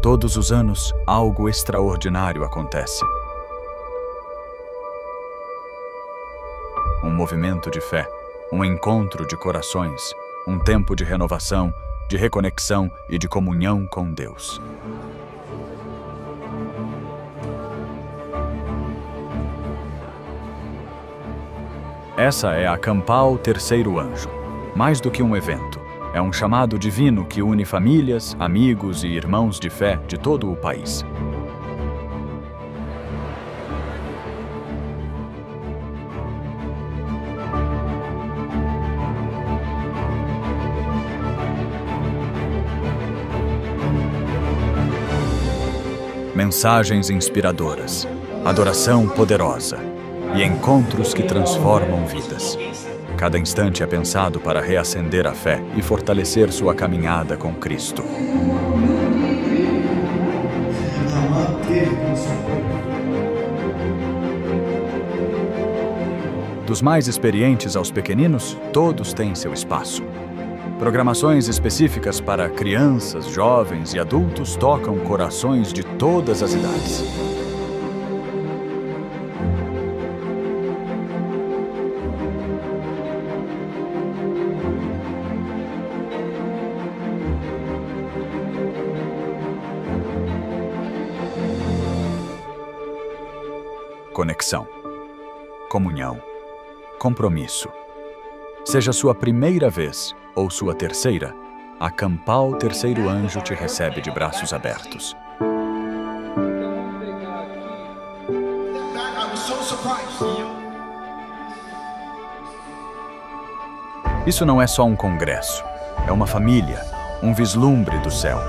Todos os anos, algo extraordinário acontece. Um movimento de fé, um encontro de corações, um tempo de renovação, de reconexão e de comunhão com Deus. Essa é a Campal Terceiro Anjo. Mais do que um evento, é um chamado divino que une famílias, amigos e irmãos de fé de todo o país. Mensagens inspiradoras, adoração poderosa e encontros que transformam vidas. Cada instante é pensado para reacender a fé e fortalecer sua caminhada com Cristo. Dos mais experientes aos pequeninos, todos têm seu espaço. Programações específicas para crianças, jovens e adultos tocam corações de todas as idades. Conexão, comunhão, compromisso. Seja sua primeira vez ou sua terceira, a Campal Terceiro Anjo te recebe de braços abertos. Isso não é só um congresso, é uma família, um vislumbre do céu.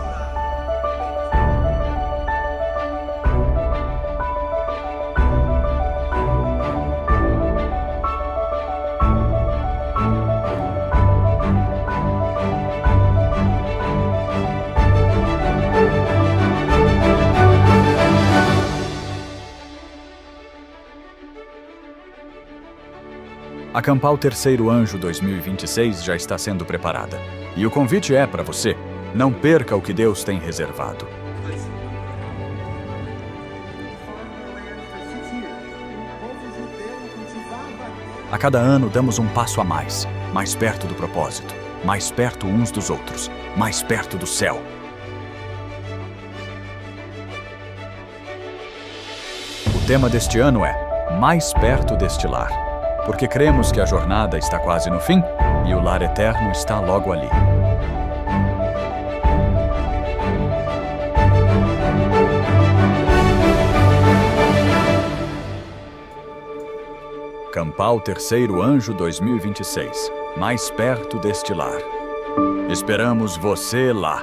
A Campal Terceiro Anjo 2026 já está sendo preparada. E o convite é para você. Não perca o que Deus tem reservado. A cada ano damos um passo a mais perto do propósito, mais perto uns dos outros, mais perto do céu. O tema deste ano é Mais Perto deste Lar. Porque cremos que a jornada está quase no fim e o lar eterno está logo ali. Campal Terceiro Anjo 2026. Mais perto deste lar. Esperamos você lá.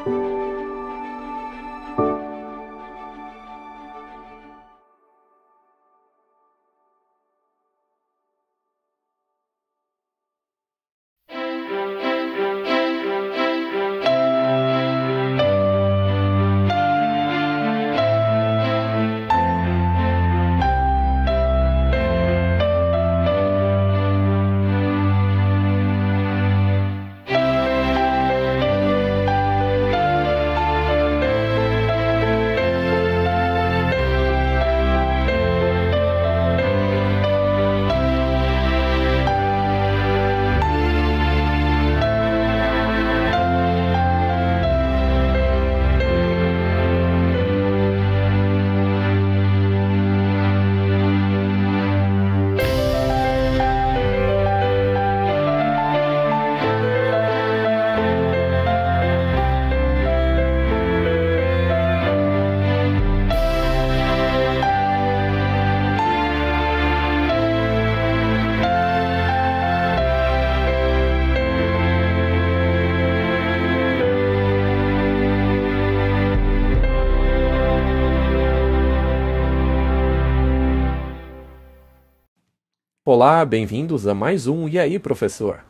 Olá, bem-vindos a mais um E aí, professor?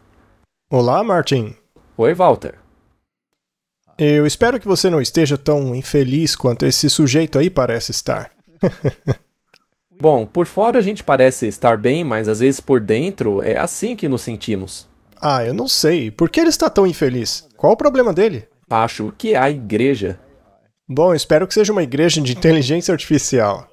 Olá, Martin. Oi, Walter. Eu espero que você não esteja tão infeliz quanto esse sujeito aí parece estar. Bom, por fora a gente parece estar bem, mas às vezes por dentro é assim que nos sentimos. Ah, eu não sei. Por que ele está tão infeliz? Qual o problema dele? Acho que é a igreja. Bom, espero que seja uma igreja de inteligência artificial.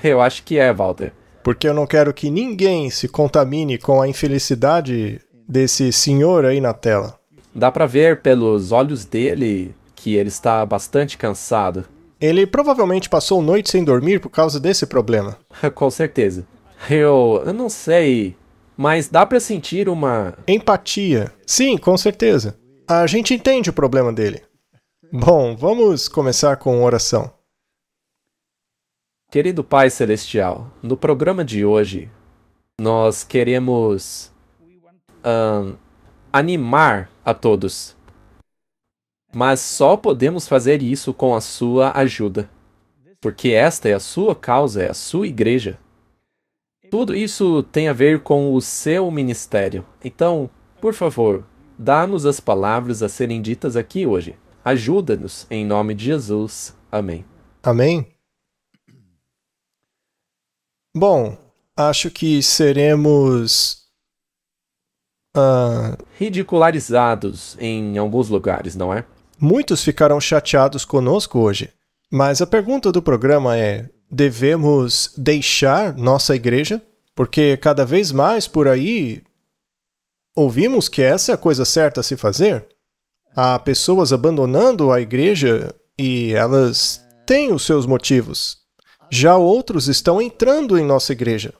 Eu acho que é, Walter. Porque eu não quero que ninguém se contamine com a infelicidade desse senhor aí na tela. Dá pra ver pelos olhos dele que ele está bastante cansado. Ele provavelmente passou noite sem dormir por causa desse problema. Com certeza. Eu não sei, mas dá pra sentir uma... Empatia. Sim, com certeza. A gente entende o problema dele. Bom, vamos começar com oração. Querido Pai Celestial, no programa de hoje, nós queremos animar a todos. Mas só podemos fazer isso com a sua ajuda. Porque esta é a sua causa, é a sua igreja. Tudo isso tem a ver com o seu ministério. Então, por favor, dá-nos as palavras a serem ditas aqui hoje. Ajuda-nos, em nome de Jesus. Amém. Amém? Bom, acho que seremos... ridicularizados em alguns lugares, não é? Muitos ficaram chateados conosco hoje, mas a pergunta do programa é: devemos deixar nossa igreja? Porque cada vez mais por aí ouvimos que essa é a coisa certa a se fazer. Há pessoas abandonando a igreja e elas têm os seus motivos. Já outros estão entrando em nossa igreja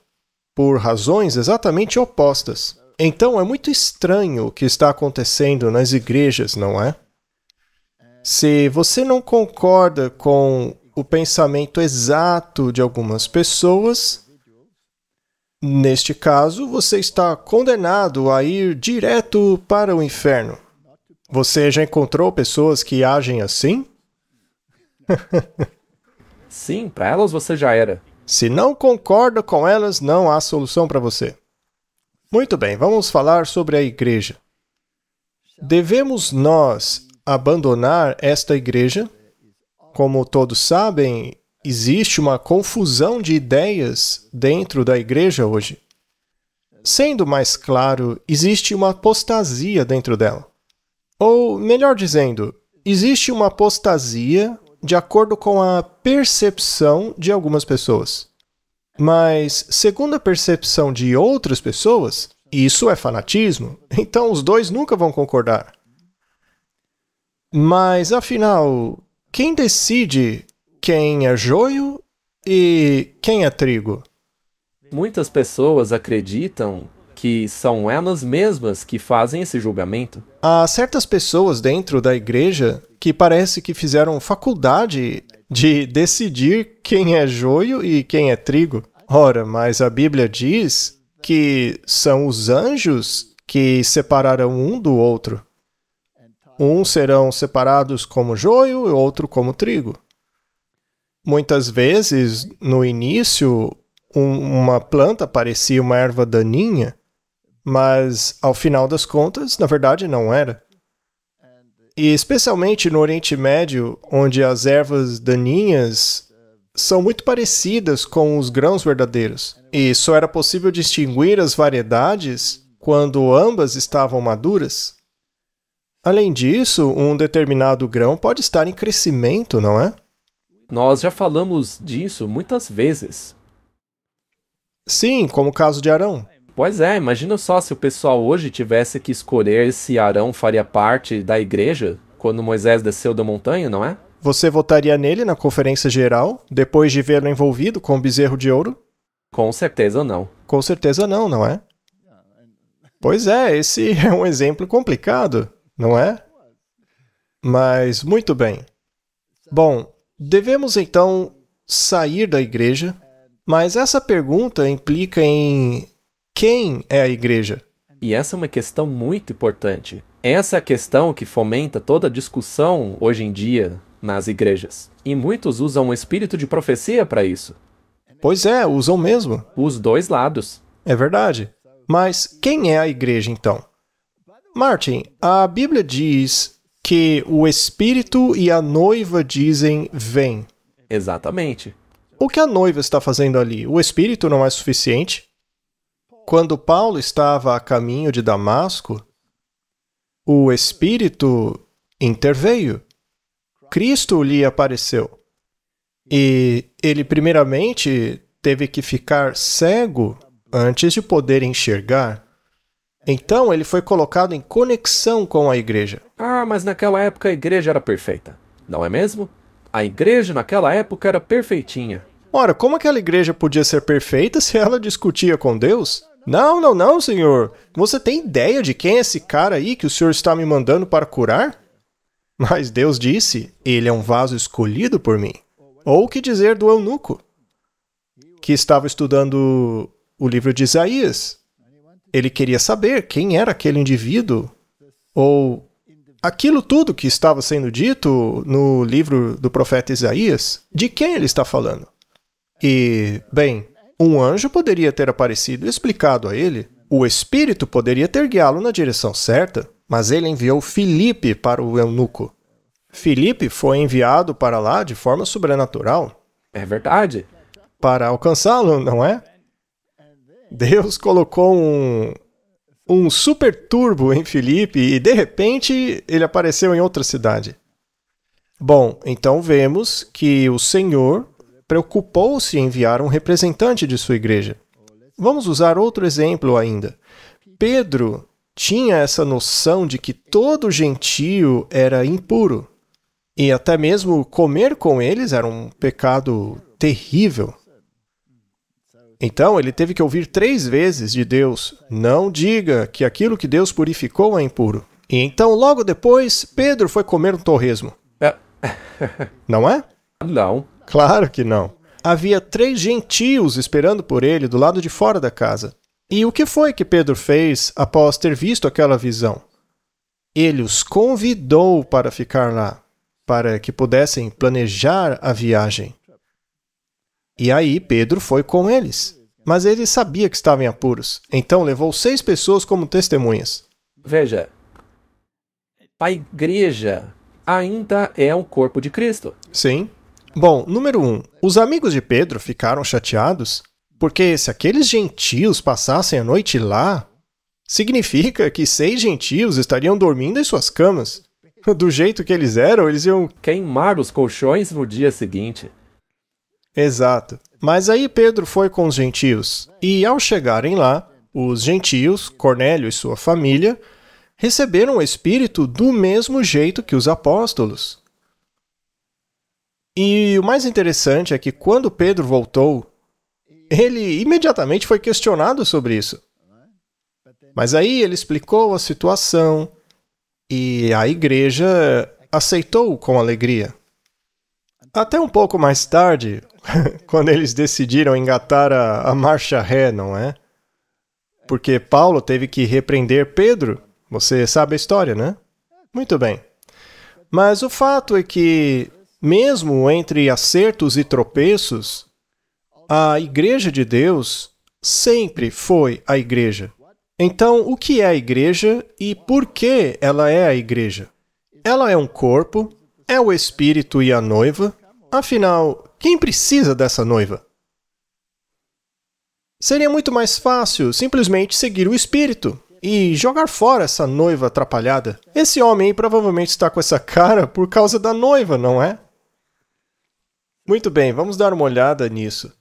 por razões exatamente opostas. Então é muito estranho o que está acontecendo nas igrejas, não é? Se você não concorda com o pensamento exato de algumas pessoas, neste caso, você está condenado a ir direto para o inferno. Você já encontrou pessoas que agem assim? Sim, para elas você já era. Se não concorda com elas, não há solução para você. Muito bem, vamos falar sobre a igreja. Devemos nós abandonar esta igreja? Como todos sabem, existe uma confusão de ideias dentro da igreja hoje. Sendo mais claro, existe uma apostasia dentro dela. Ou, melhor dizendo, existe uma apostasia de acordo com a percepção de algumas pessoas. Mas, segundo a percepção de outras pessoas, isso é fanatismo, então os dois nunca vão concordar. Mas, afinal, quem decide quem é joio e quem é trigo? Muitas pessoas acreditam que são elas mesmas que fazem esse julgamento. Há certas pessoas dentro da igreja que parece que fizeram faculdade de decidir quem é joio e quem é trigo. Ora, mas a Bíblia diz que são os anjos que separarão um do outro. Uns serão separados como joio e outro como trigo. Muitas vezes, no início, uma planta parecia uma erva daninha, mas, ao final das contas, na verdade, não era. E especialmente no Oriente Médio, onde as ervas daninhas são muito parecidas com os grãos verdadeiros, e só era possível distinguir as variedades quando ambas estavam maduras. Além disso, um determinado grão pode estar em crescimento, não é? Nós já falamos disso muitas vezes. Sim, como o caso de Arão. Pois é, imagina só se o pessoal hoje tivesse que escolher se Arão faria parte da igreja quando Moisés desceu da montanha, não é? Você votaria nele na conferência geral, depois de vê-lo envolvido com o bezerro de ouro? Com certeza não. Com certeza não, não é? Pois é, esse é um exemplo complicado, não é? Mas, muito bem. Bom, devemos então sair da igreja, mas essa pergunta implica em quem é a igreja? E essa é uma questão muito importante. Essa é a questão que fomenta toda a discussão hoje em dia nas igrejas. E muitos usam o espírito de profecia para isso. Pois é, usam mesmo. Os dois lados. É verdade. Mas quem é a igreja então? Martin, a Bíblia diz que o Espírito e a noiva dizem vem. Exatamente. O que a noiva está fazendo ali? O Espírito não é suficiente? Quando Paulo estava a caminho de Damasco, o Espírito interveio. Cristo lhe apareceu. E ele primeiramente teve que ficar cego antes de poder enxergar. Então ele foi colocado em conexão com a igreja. Ah, mas naquela época a igreja era perfeita, não é mesmo? A igreja naquela época era perfeitinha. Ora, como aquela igreja podia ser perfeita se ela discutia com Deus? Não, não, não, senhor. Você tem ideia de quem é esse cara aí que o senhor está me mandando para curar? Mas Deus disse, ele é um vaso escolhido por mim. Ou o que dizer do eunuco, que estava estudando o livro de Isaías. Ele queria saber quem era aquele indivíduo, ou aquilo tudo que estava sendo dito no livro do profeta Isaías, de quem ele está falando. E, bem, um anjo poderia ter aparecido e explicado a ele, o Espírito poderia ter guiá-lo na direção certa, mas ele enviou Filipe para o eunuco. Filipe foi enviado para lá de forma sobrenatural. É verdade. Para alcançá-lo, não é? Deus colocou um super turbo em Filipe e, de repente, ele apareceu em outra cidade. Bom, então vemos que o Senhor preocupou-se em enviar um representante de sua igreja. Vamos usar outro exemplo ainda. Pedro tinha essa noção de que todo gentio era impuro. E até mesmo comer com eles era um pecado terrível. Então ele teve que ouvir 3 vezes de Deus, não diga que aquilo que Deus purificou é impuro. E então logo depois, Pedro foi comer um torresmo. Não é? Não. Claro que não. Havia 3 gentios esperando por ele do lado de fora da casa. E o que foi que Pedro fez após ter visto aquela visão? Ele os convidou para ficar lá, para que pudessem planejar a viagem. E aí Pedro foi com eles. Mas ele sabia que estavam em apuros, então levou 6 pessoas como testemunhas. Veja, a igreja ainda é um corpo de Cristo. Sim. Bom, número 1. Os amigos de Pedro ficaram chateados, porque se aqueles gentios passassem a noite lá, significa que 6 gentios estariam dormindo em suas camas. Do jeito que eles eram, eles iam queimar os colchões no dia seguinte. Exato. Mas aí Pedro foi com os gentios, e ao chegarem lá, os gentios, Cornélio e sua família, receberam o Espírito do mesmo jeito que os apóstolos. E o mais interessante é que quando Pedro voltou, ele imediatamente foi questionado sobre isso. Mas aí ele explicou a situação e a igreja aceitou com alegria. Até um pouco mais tarde, quando eles decidiram engatar a marcha ré, não é? Porque Paulo teve que repreender Pedro. Você sabe a história, né? Muito bem. Mas o fato é que, mesmo entre acertos e tropeços, a Igreja de Deus sempre foi a Igreja. Então, o que é a Igreja e por que ela é a Igreja? Ela é um corpo, é o Espírito e a noiva. Afinal, quem precisa dessa noiva? Seria muito mais fácil simplesmente seguir o Espírito e jogar fora essa noiva atrapalhada. Esse homem aí provavelmente está com essa cara por causa da noiva, não é? Muito bem, vamos dar uma olhada nisso.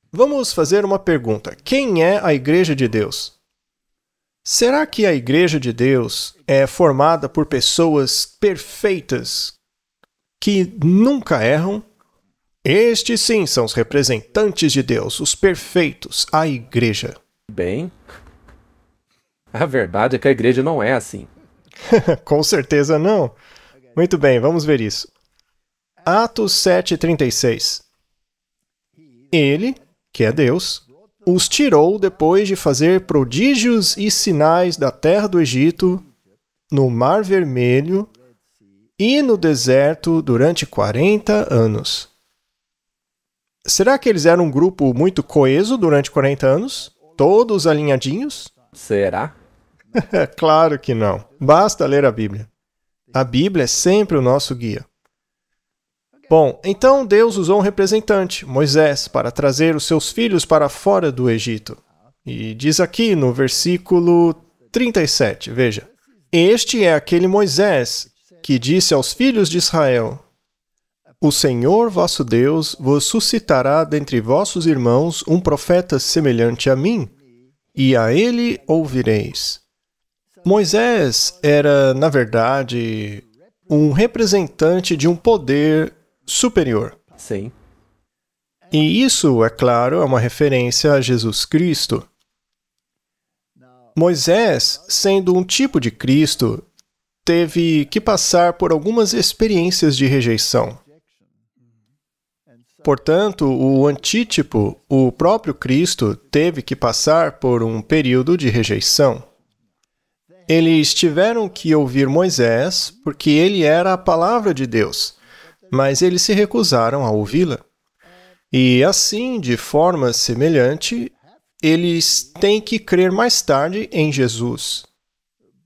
Vamos fazer uma pergunta. Quem é a Igreja de Deus? Será que a Igreja de Deus é formada por pessoas perfeitas que nunca erram? Estes sim são os representantes de Deus, os perfeitos, a Igreja. Bem, a verdade é que a igreja não é assim. Com certeza não. Muito bem, vamos ver isso. Atos 7:36. Ele, que é Deus, os tirou depois de fazer prodígios e sinais da terra do Egito, no Mar Vermelho e no deserto durante 40 anos. Será que eles eram um grupo muito coeso durante 40 anos? Todos alinhadinhos? Será? Claro que não. Basta ler a Bíblia. A Bíblia é sempre o nosso guia. Bom, então Deus usou um representante, Moisés, para trazer os seus filhos para fora do Egito. E diz aqui no versículo 37, veja. Este é aquele Moisés que disse aos filhos de Israel: O Senhor vosso Deus vos suscitará dentre vossos irmãos um profeta semelhante a mim, e a ele ouvireis. Moisés era, na verdade, um representante de um poder superior. Sim. E isso, é claro, é uma referência a Jesus Cristo. Moisés, sendo um tipo de Cristo, teve que passar por algumas experiências de rejeição. Portanto, o antítipo, o próprio Cristo, teve que passar por um período de rejeição. Eles tiveram que ouvir Moisés porque ele era a palavra de Deus, mas eles se recusaram a ouvi-la. E assim, de forma semelhante, eles têm que crer mais tarde em Jesus.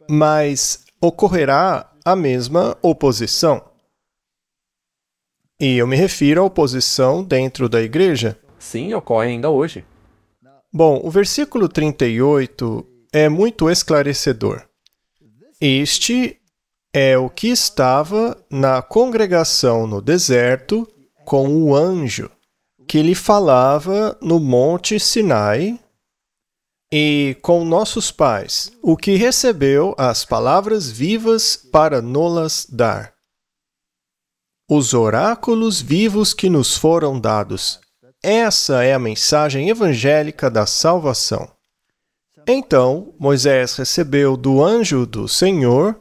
Mas ocorrerá a mesma oposição. E eu me refiro à oposição dentro da igreja. Sim, ocorre ainda hoje. Bom, o versículo 38 é muito esclarecedor. Este é o que estava na congregação no deserto com o anjo que lhe falava no monte Sinai e com nossos pais, o que recebeu as palavras vivas para nos-las dar. Os oráculos vivos que nos foram dados. Essa é a mensagem evangélica da salvação. Então, Moisés recebeu do anjo do Senhor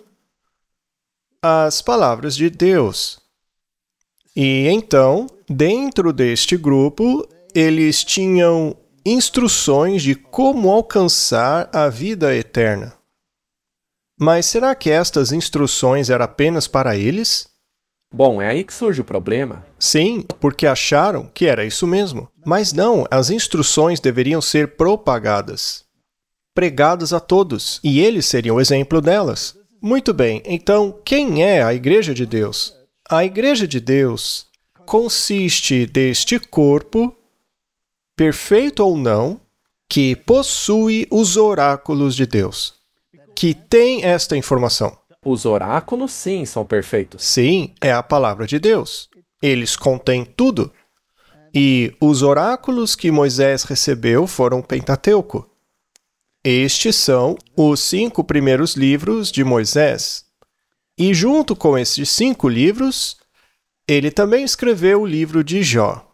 as palavras de Deus. E então, dentro deste grupo, eles tinham instruções de como alcançar a vida eterna. Mas será que estas instruções eram apenas para eles? Bom, é aí que surge o problema. Sim, porque acharam que era isso mesmo. Mas não, as instruções deveriam ser propagadas, pregadas a todos, e eles seriam o exemplo delas. Muito bem, então quem é a Igreja de Deus? A Igreja de Deus consiste deste corpo, perfeito ou não, que possui os oráculos de Deus, que tem esta informação. Os oráculos, sim, são perfeitos. Sim, é a palavra de Deus. Eles contêm tudo. E os oráculos que Moisés recebeu foram o Pentateuco. Estes são os 5 primeiros livros de Moisés. E junto com esses 5 livros, ele também escreveu o livro de Jó,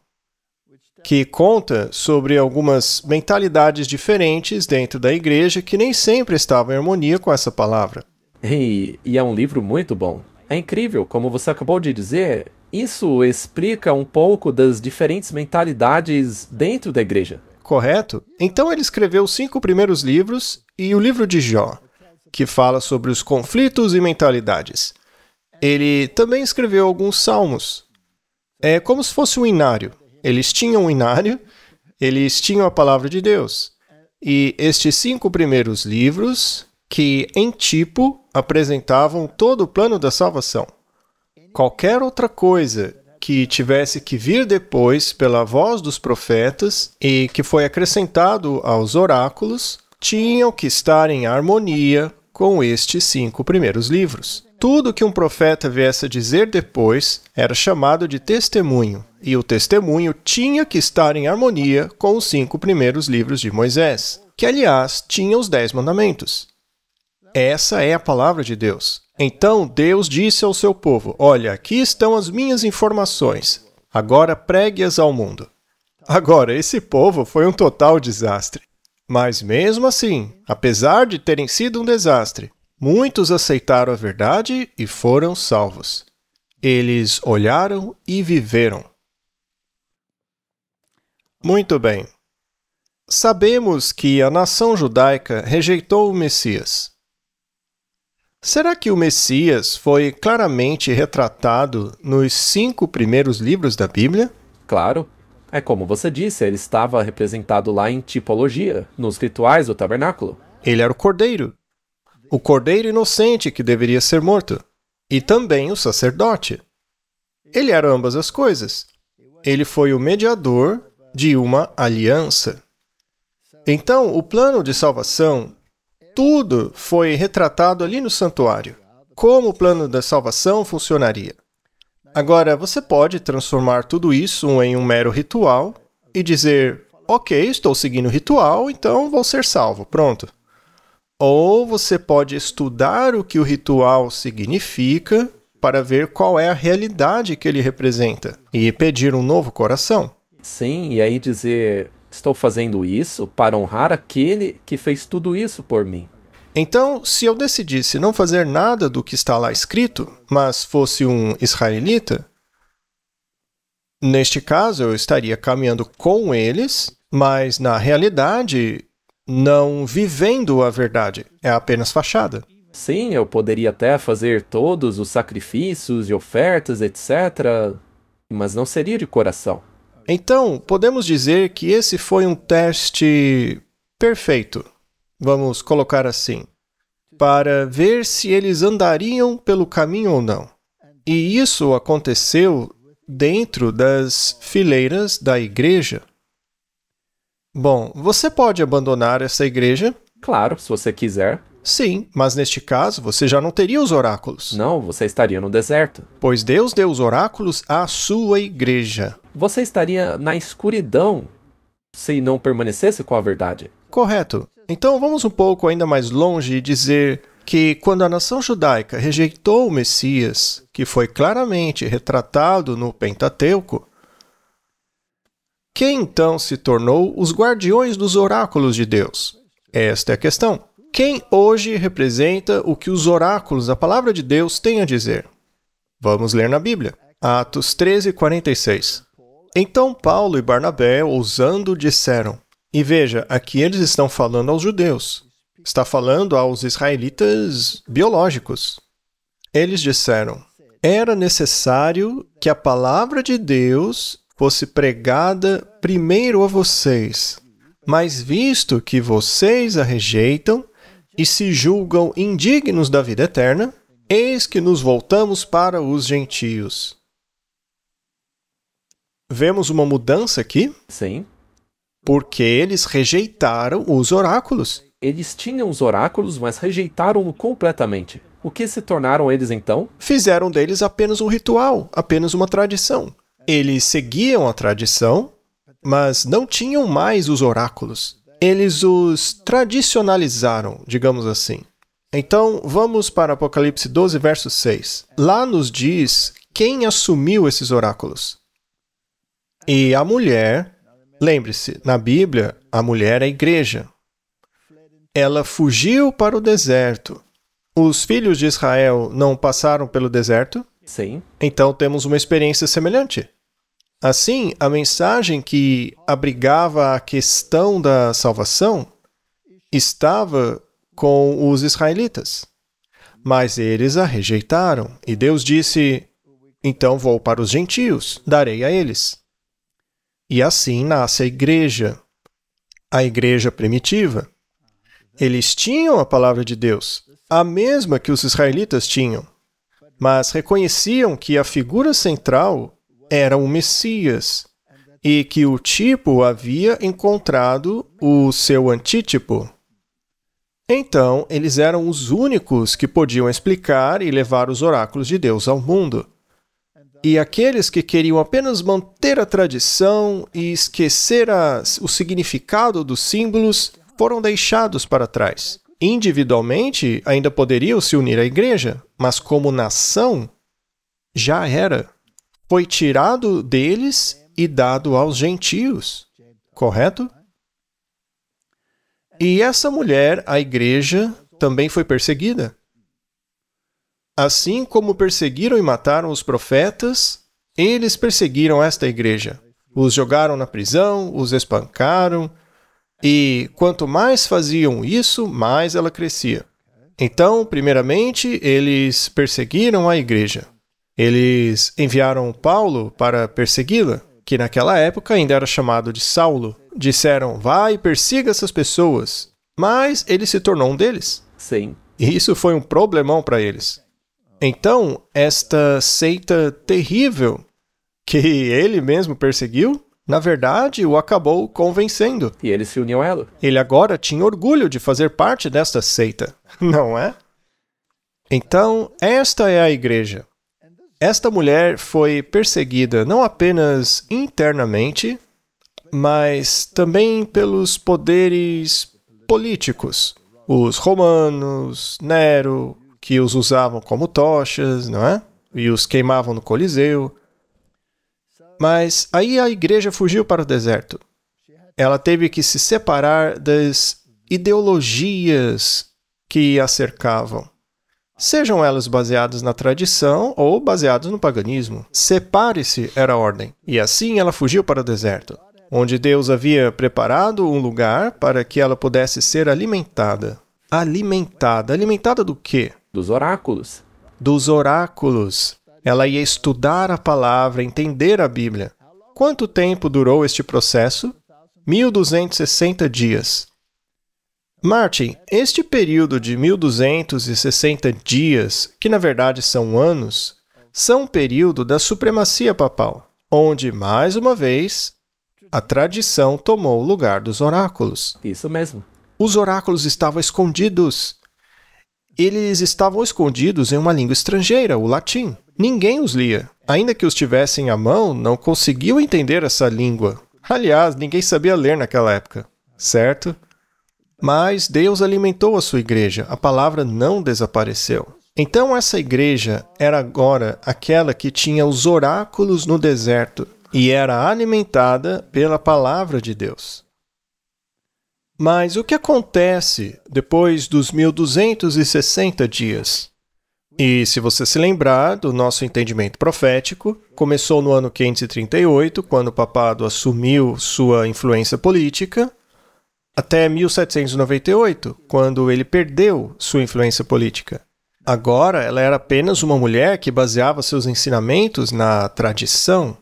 que conta sobre algumas mentalidades diferentes dentro da igreja que nem sempre estavam em harmonia com essa palavra. E é um livro muito bom. É incrível, como você acabou de dizer, isso explica um pouco das diferentes mentalidades dentro da igreja. Correto? Então ele escreveu os 5 primeiros livros e o livro de Jó, que fala sobre os conflitos e mentalidades. Ele também escreveu alguns salmos. É como se fosse um inário. Eles tinham um inário, eles tinham a palavra de Deus. E estes 5 primeiros livros, que em tipo apresentavam todo o plano da salvação. Qualquer outra coisa que tivesse que vir depois pela voz dos profetas e que foi acrescentado aos oráculos, tinham que estar em harmonia com estes 5 primeiros livros. Tudo que um profeta viesse a dizer depois era chamado de testemunho, e o testemunho tinha que estar em harmonia com os 5 primeiros livros de Moisés, que, aliás, tinham os 10 mandamentos. Essa é a palavra de Deus. Então Deus disse ao seu povo: olha, aqui estão as minhas informações. Agora pregue-as ao mundo. Agora, esse povo foi um total desastre. Mas mesmo assim, apesar de terem sido um desastre, muitos aceitaram a verdade e foram salvos. Eles olharam e viveram. Muito bem. Sabemos que a nação judaica rejeitou o Messias. Será que o Messias foi claramente retratado nos 5 primeiros livros da Bíblia? Claro. É como você disse, ele estava representado lá em tipologia, nos rituais do tabernáculo. Ele era o cordeiro inocente que deveria ser morto, e também o sacerdote. Ele era ambas as coisas. Ele foi o mediador de uma aliança. Então, o plano de salvação, tudo foi retratado ali no santuário. como o plano da salvação funcionaria. Agora, você pode transformar tudo isso em um mero ritual e dizer, ok, estou seguindo o ritual, então vou ser salvo, pronto. Ou você pode estudar o que o ritual significa para ver qual é a realidade que ele representa e pedir um novo coração. Sim, e aí dizer, estou fazendo isso para honrar aquele que fez tudo isso por mim. Então, se eu decidisse não fazer nada do que está lá escrito, mas fosse um israelita, neste caso eu estaria caminhando com eles, mas na realidade não vivendo a verdade, é apenas fachada. Sim, eu poderia até fazer todos os sacrifícios e ofertas, etc., mas não seria de coração. Então, podemos dizer que esse foi um teste perfeito, vamos colocar assim, para ver se eles andariam pelo caminho ou não. E isso aconteceu dentro das fileiras da igreja. Bom, você pode abandonar essa igreja? Claro, se você quiser. Sim, mas neste caso você já não teria os oráculos. Não, você estaria no deserto. Pois Deus deu os oráculos à sua igreja. Você estaria na escuridão se não permanecesse com a verdade. Correto. Então vamos um pouco ainda mais longe e dizer que quando a nação judaica rejeitou o Messias, que foi claramente retratado no Pentateuco, quem então se tornou os guardiões dos oráculos de Deus? Esta é a questão. Quem hoje representa o que os oráculos da palavra de Deus têm a dizer? Vamos ler na Bíblia. Atos 13:46. Então Paulo e Barnabé, ousando, disseram. E veja, aqui eles estão falando aos judeus. Está falando aos israelitas biológicos. Eles disseram, era necessário que a palavra de Deus fosse pregada primeiro a vocês. Mas visto que vocês a rejeitam e se julgam indignos da vida eterna, eis que nos voltamos para os gentios. Vemos uma mudança aqui? Sim. Porque eles rejeitaram os oráculos. Eles tinham os oráculos, mas rejeitaram-no completamente. O que se tornaram eles então? Fizeram deles apenas um ritual, apenas uma tradição. Eles seguiam a tradição, mas não tinham mais os oráculos. Eles os tradicionalizaram, digamos assim. Então, vamos para Apocalipse 12, verso 6. Lá nos diz quem assumiu esses oráculos. E a mulher, lembre-se, na Bíblia, a mulher é a igreja. Ela fugiu para o deserto. Os filhos de Israel não passaram pelo deserto? Sim. Então temos uma experiência semelhante. Assim, a mensagem que abrigava a questão da salvação estava com os israelitas. Mas eles a rejeitaram. E Deus disse, então vou para os gentios, darei a eles. E assim nasce a igreja primitiva. Eles tinham a palavra de Deus, a mesma que os israelitas tinham, mas reconheciam que a figura central era o Messias e que o tipo havia encontrado o seu antítipo. Então, eles eram os únicos que podiam explicar e levar os oráculos de Deus ao mundo. E aqueles que queriam apenas manter a tradição e esquecer o significado dos símbolos foram deixados para trás. Individualmente, ainda poderiam se unir à igreja, mas como nação, já era. Foi tirado deles e dado aos gentios. Correto? E essa mulher, a igreja, também foi perseguida. Assim como perseguiram e mataram os profetas, eles perseguiram esta igreja. Os jogaram na prisão, os espancaram, e quanto mais faziam isso, mais ela crescia. Então, primeiramente, eles perseguiram a igreja. Eles enviaram Paulo para persegui-la, que naquela época ainda era chamado de Saulo. Disseram, vai e persiga essas pessoas. Mas ele se tornou um deles. Sim. E isso foi um problemão para eles. Então, esta seita terrível que ele mesmo perseguiu, na verdade, o acabou convencendo. E ele se uniu a ela. Ele agora tinha orgulho de fazer parte desta seita, não é? Então, esta é a igreja. Esta mulher foi perseguida não apenas internamente, mas também pelos poderes políticos. Os romanos, Nero, que os usavam como tochas, não é? E os queimavam no Coliseu. Mas aí a igreja fugiu para o deserto. Ela teve que se separar das ideologias que a cercavam. Sejam elas baseadas na tradição ou baseadas no paganismo. Separe-se era a ordem. E assim ela fugiu para o deserto, onde Deus havia preparado um lugar para que ela pudesse ser alimentada. Alimentada. Alimentada do quê? Dos oráculos. Dos oráculos. Ela ia estudar a palavra, entender a Bíblia. Quanto tempo durou este processo? 1260 dias. Martin, este período de 1260 dias, que na verdade são anos, são um período da supremacia papal, onde, mais uma vez, a tradição tomou o lugar dos oráculos. Isso mesmo. Os oráculos estavam escondidos. Eles estavam escondidos em uma língua estrangeira, o latim. Ninguém os lia. Ainda que os tivessem à mão, não conseguiam entender essa língua. Aliás, ninguém sabia ler naquela época, certo? Mas Deus alimentou a sua igreja. A palavra não desapareceu. Então essa igreja era agora aquela que tinha os oráculos no deserto e era alimentada pela palavra de Deus. Mas o que acontece depois dos 1260 dias? E se você se lembrar do nosso entendimento profético, começou no ano 538, quando o papado assumiu sua influência política, até 1798, quando ele perdeu sua influência política. Agora, ela era apenas uma mulher que baseava seus ensinamentos na tradição,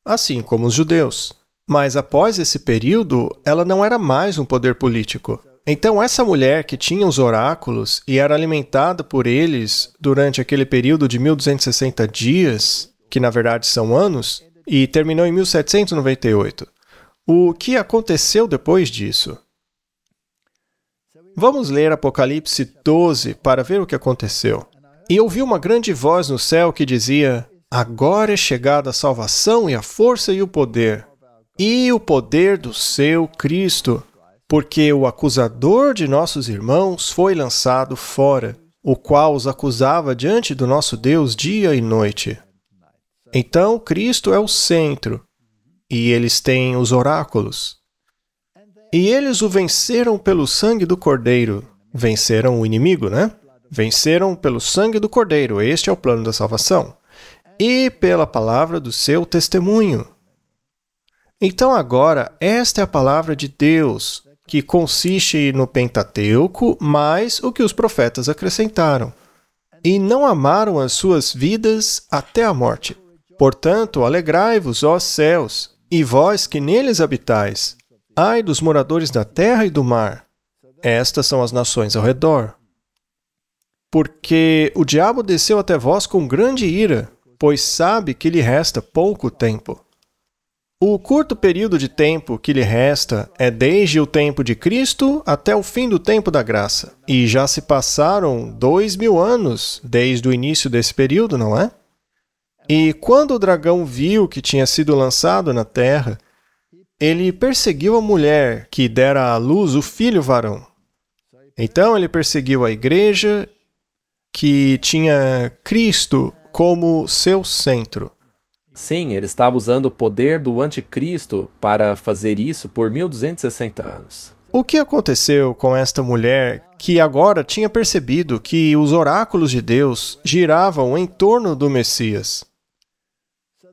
assim como os judeus. Mas após esse período, ela não era mais um poder político. Então, essa mulher que tinha os oráculos e era alimentada por eles durante aquele período de 1260 dias, que na verdade são anos, e terminou em 1798. O que aconteceu depois disso? Vamos ler Apocalipse 12 para ver o que aconteceu. E ouvi uma grande voz no céu que dizia: agora é chegada a salvação e a força e o poder do seu Cristo, porque o acusador de nossos irmãos foi lançado fora, o qual os acusava diante do nosso Deus dia e noite. Então, Cristo é o centro, e eles têm os oráculos. E eles o venceram pelo sangue do Cordeiro. Venceram o inimigo, né? Venceram pelo sangue do Cordeiro. Este é o plano da salvação. E pela palavra do seu testemunho. Então agora, esta é a palavra de Deus, que consiste no Pentateuco, mais o que os profetas acrescentaram. E não amaram as suas vidas até a morte. Portanto, alegrai-vos, ó céus, e vós que neles habitais. Ai dos moradores da terra e do mar. Estas são as nações ao redor. Porque o diabo desceu até vós com grande ira, pois sabe que lhe resta pouco tempo. O curto período de tempo que lhe resta é desde o tempo de Cristo até o fim do tempo da graça. E já se passaram 2000 anos desde o início desse período, não é? E quando o dragão viu que tinha sido lançado na terra, ele perseguiu a mulher que dera à luz o filho varão. Então ele perseguiu a igreja que tinha Cristo como seu centro. Sim, ele estava usando o poder do anticristo para fazer isso por 1260 anos. O que aconteceu com esta mulher que agora tinha percebido que os oráculos de Deus giravam em torno do Messias?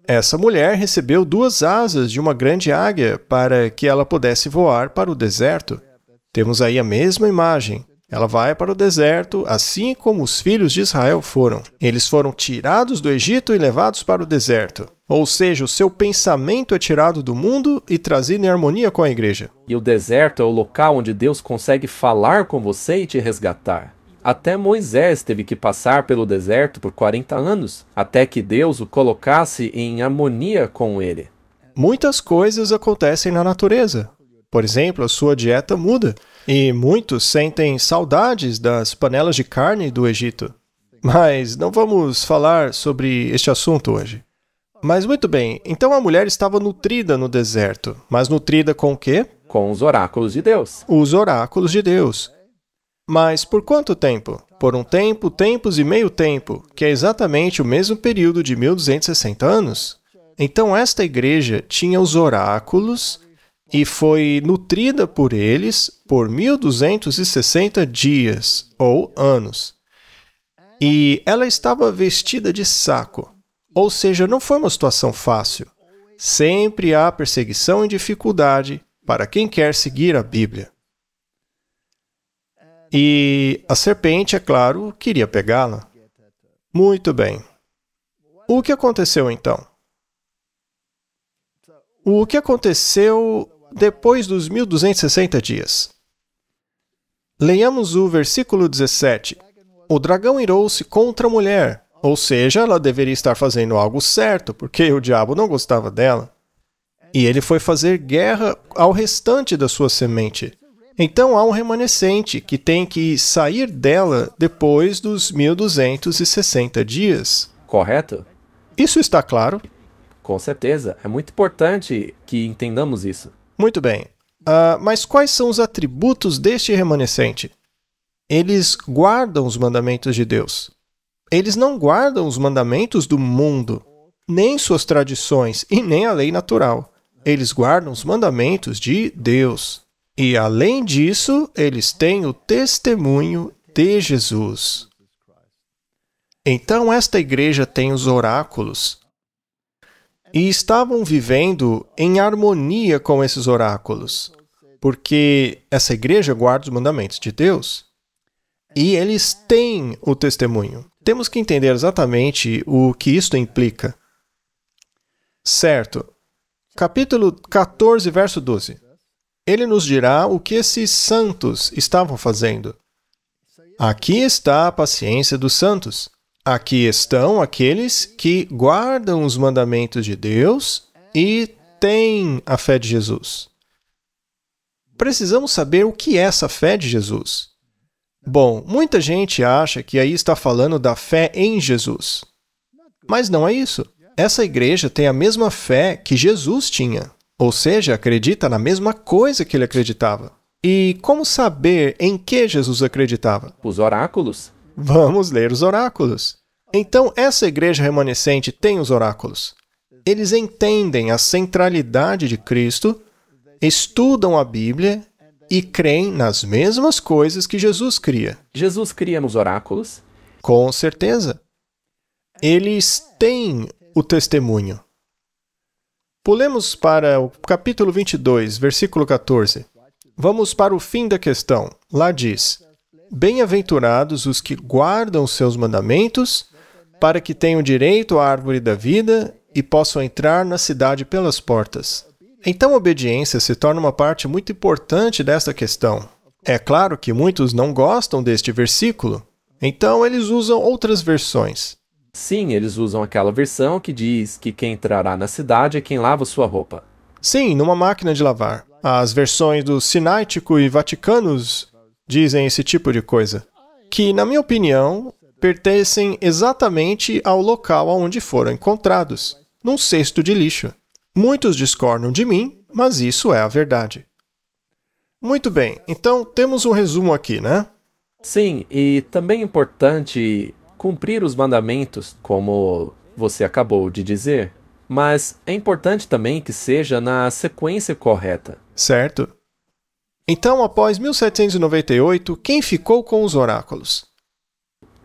Essa mulher recebeu 2 asas de uma grande águia para que ela pudesse voar para o deserto. Temos aí a mesma imagem. Ela vai para o deserto, assim como os filhos de Israel foram. Eles foram tirados do Egito e levados para o deserto. Ou seja, o seu pensamento é tirado do mundo e trazido em harmonia com a igreja. E o deserto é o local onde Deus consegue falar com você e te resgatar. Até Moisés teve que passar pelo deserto por 40 anos, até que Deus o colocasse em harmonia com ele. Muitas coisas acontecem na natureza. Por exemplo, a sua dieta muda, e muitos sentem saudades das panelas de carne do Egito. Mas não vamos falar sobre este assunto hoje. Mas muito bem, então a mulher estava nutrida no deserto. Mas nutrida com o quê? Com os oráculos de Deus. Os oráculos de Deus. Mas por quanto tempo? Por um tempo, tempos e meio tempo, que é exatamente o mesmo período de 1260 anos. Então esta igreja tinha os oráculos e foi nutrida por eles por 1260 dias ou anos. E ela estava vestida de saco, ou seja, não foi uma situação fácil. Sempre há perseguição e dificuldade para quem quer seguir a Bíblia. E a serpente, é claro, queria pegá-la. Muito bem. O que aconteceu então? O que aconteceu depois dos 1260 dias? Leiamos o versículo 17. O dragão irou-se contra a mulher, ou seja, ela deveria estar fazendo algo certo, porque o diabo não gostava dela. E ele foi fazer guerra ao restante da sua semente. Então há um remanescente que tem que sair dela depois dos 1260 dias. Correto? Isso está claro? Com certeza. É muito importante que entendamos isso. Muito bem. Mas quais são os atributos deste remanescente? Eles guardam os mandamentos de Deus. Eles não guardam os mandamentos do mundo, nem suas tradições e nem a lei natural. Eles guardam os mandamentos de Deus. E, além disso, eles têm o testemunho de Jesus. Então, esta igreja tem os oráculos. E estavam vivendo em harmonia com esses oráculos, porque essa igreja guarda os mandamentos de Deus. E eles têm o testemunho. Temos que entender exatamente o que isto implica. Certo. Capítulo 14, verso 12. Ele nos dirá o que esses santos estavam fazendo. Aqui está a paciência dos santos. Aqui estão aqueles que guardam os mandamentos de Deus e têm a fé de Jesus. Precisamos saber o que é essa fé de Jesus. Bom, muita gente acha que aí está falando da fé em Jesus. Mas não é isso. Essa igreja tem a mesma fé que Jesus tinha. Ou seja, acredita na mesma coisa que ele acreditava. E como saber em que Jesus acreditava? Os oráculos. Vamos ler os oráculos. Então, essa igreja remanescente tem os oráculos. Eles entendem a centralidade de Cristo, estudam a Bíblia e creem nas mesmas coisas que Jesus cria. Jesus cria nos oráculos. Com certeza. Eles têm o testemunho. Pulemos para o capítulo 22, versículo 14. Vamos para o fim da questão. Lá diz: Bem-aventurados os que guardam os seus mandamentos, para que tenham direito à árvore da vida e possam entrar na cidade pelas portas. Então, a obediência se torna uma parte muito importante desta questão. É claro que muitos não gostam deste versículo, então eles usam outras versões. Sim, eles usam aquela versão que diz que quem entrará na cidade é quem lava sua roupa. Sim, numa máquina de lavar. As versões do Sináitico e Vaticanos dizem esse tipo de coisa, que, na minha opinião, pertencem exatamente ao local onde foram encontrados, num cesto de lixo. Muitos discordam de mim, mas isso é a verdade. Muito bem, então temos um resumo aqui, né? Sim, e também é importante cumprir os mandamentos, como você acabou de dizer, mas é importante também que seja na sequência correta. Certo. Então, após 1798, quem ficou com os oráculos?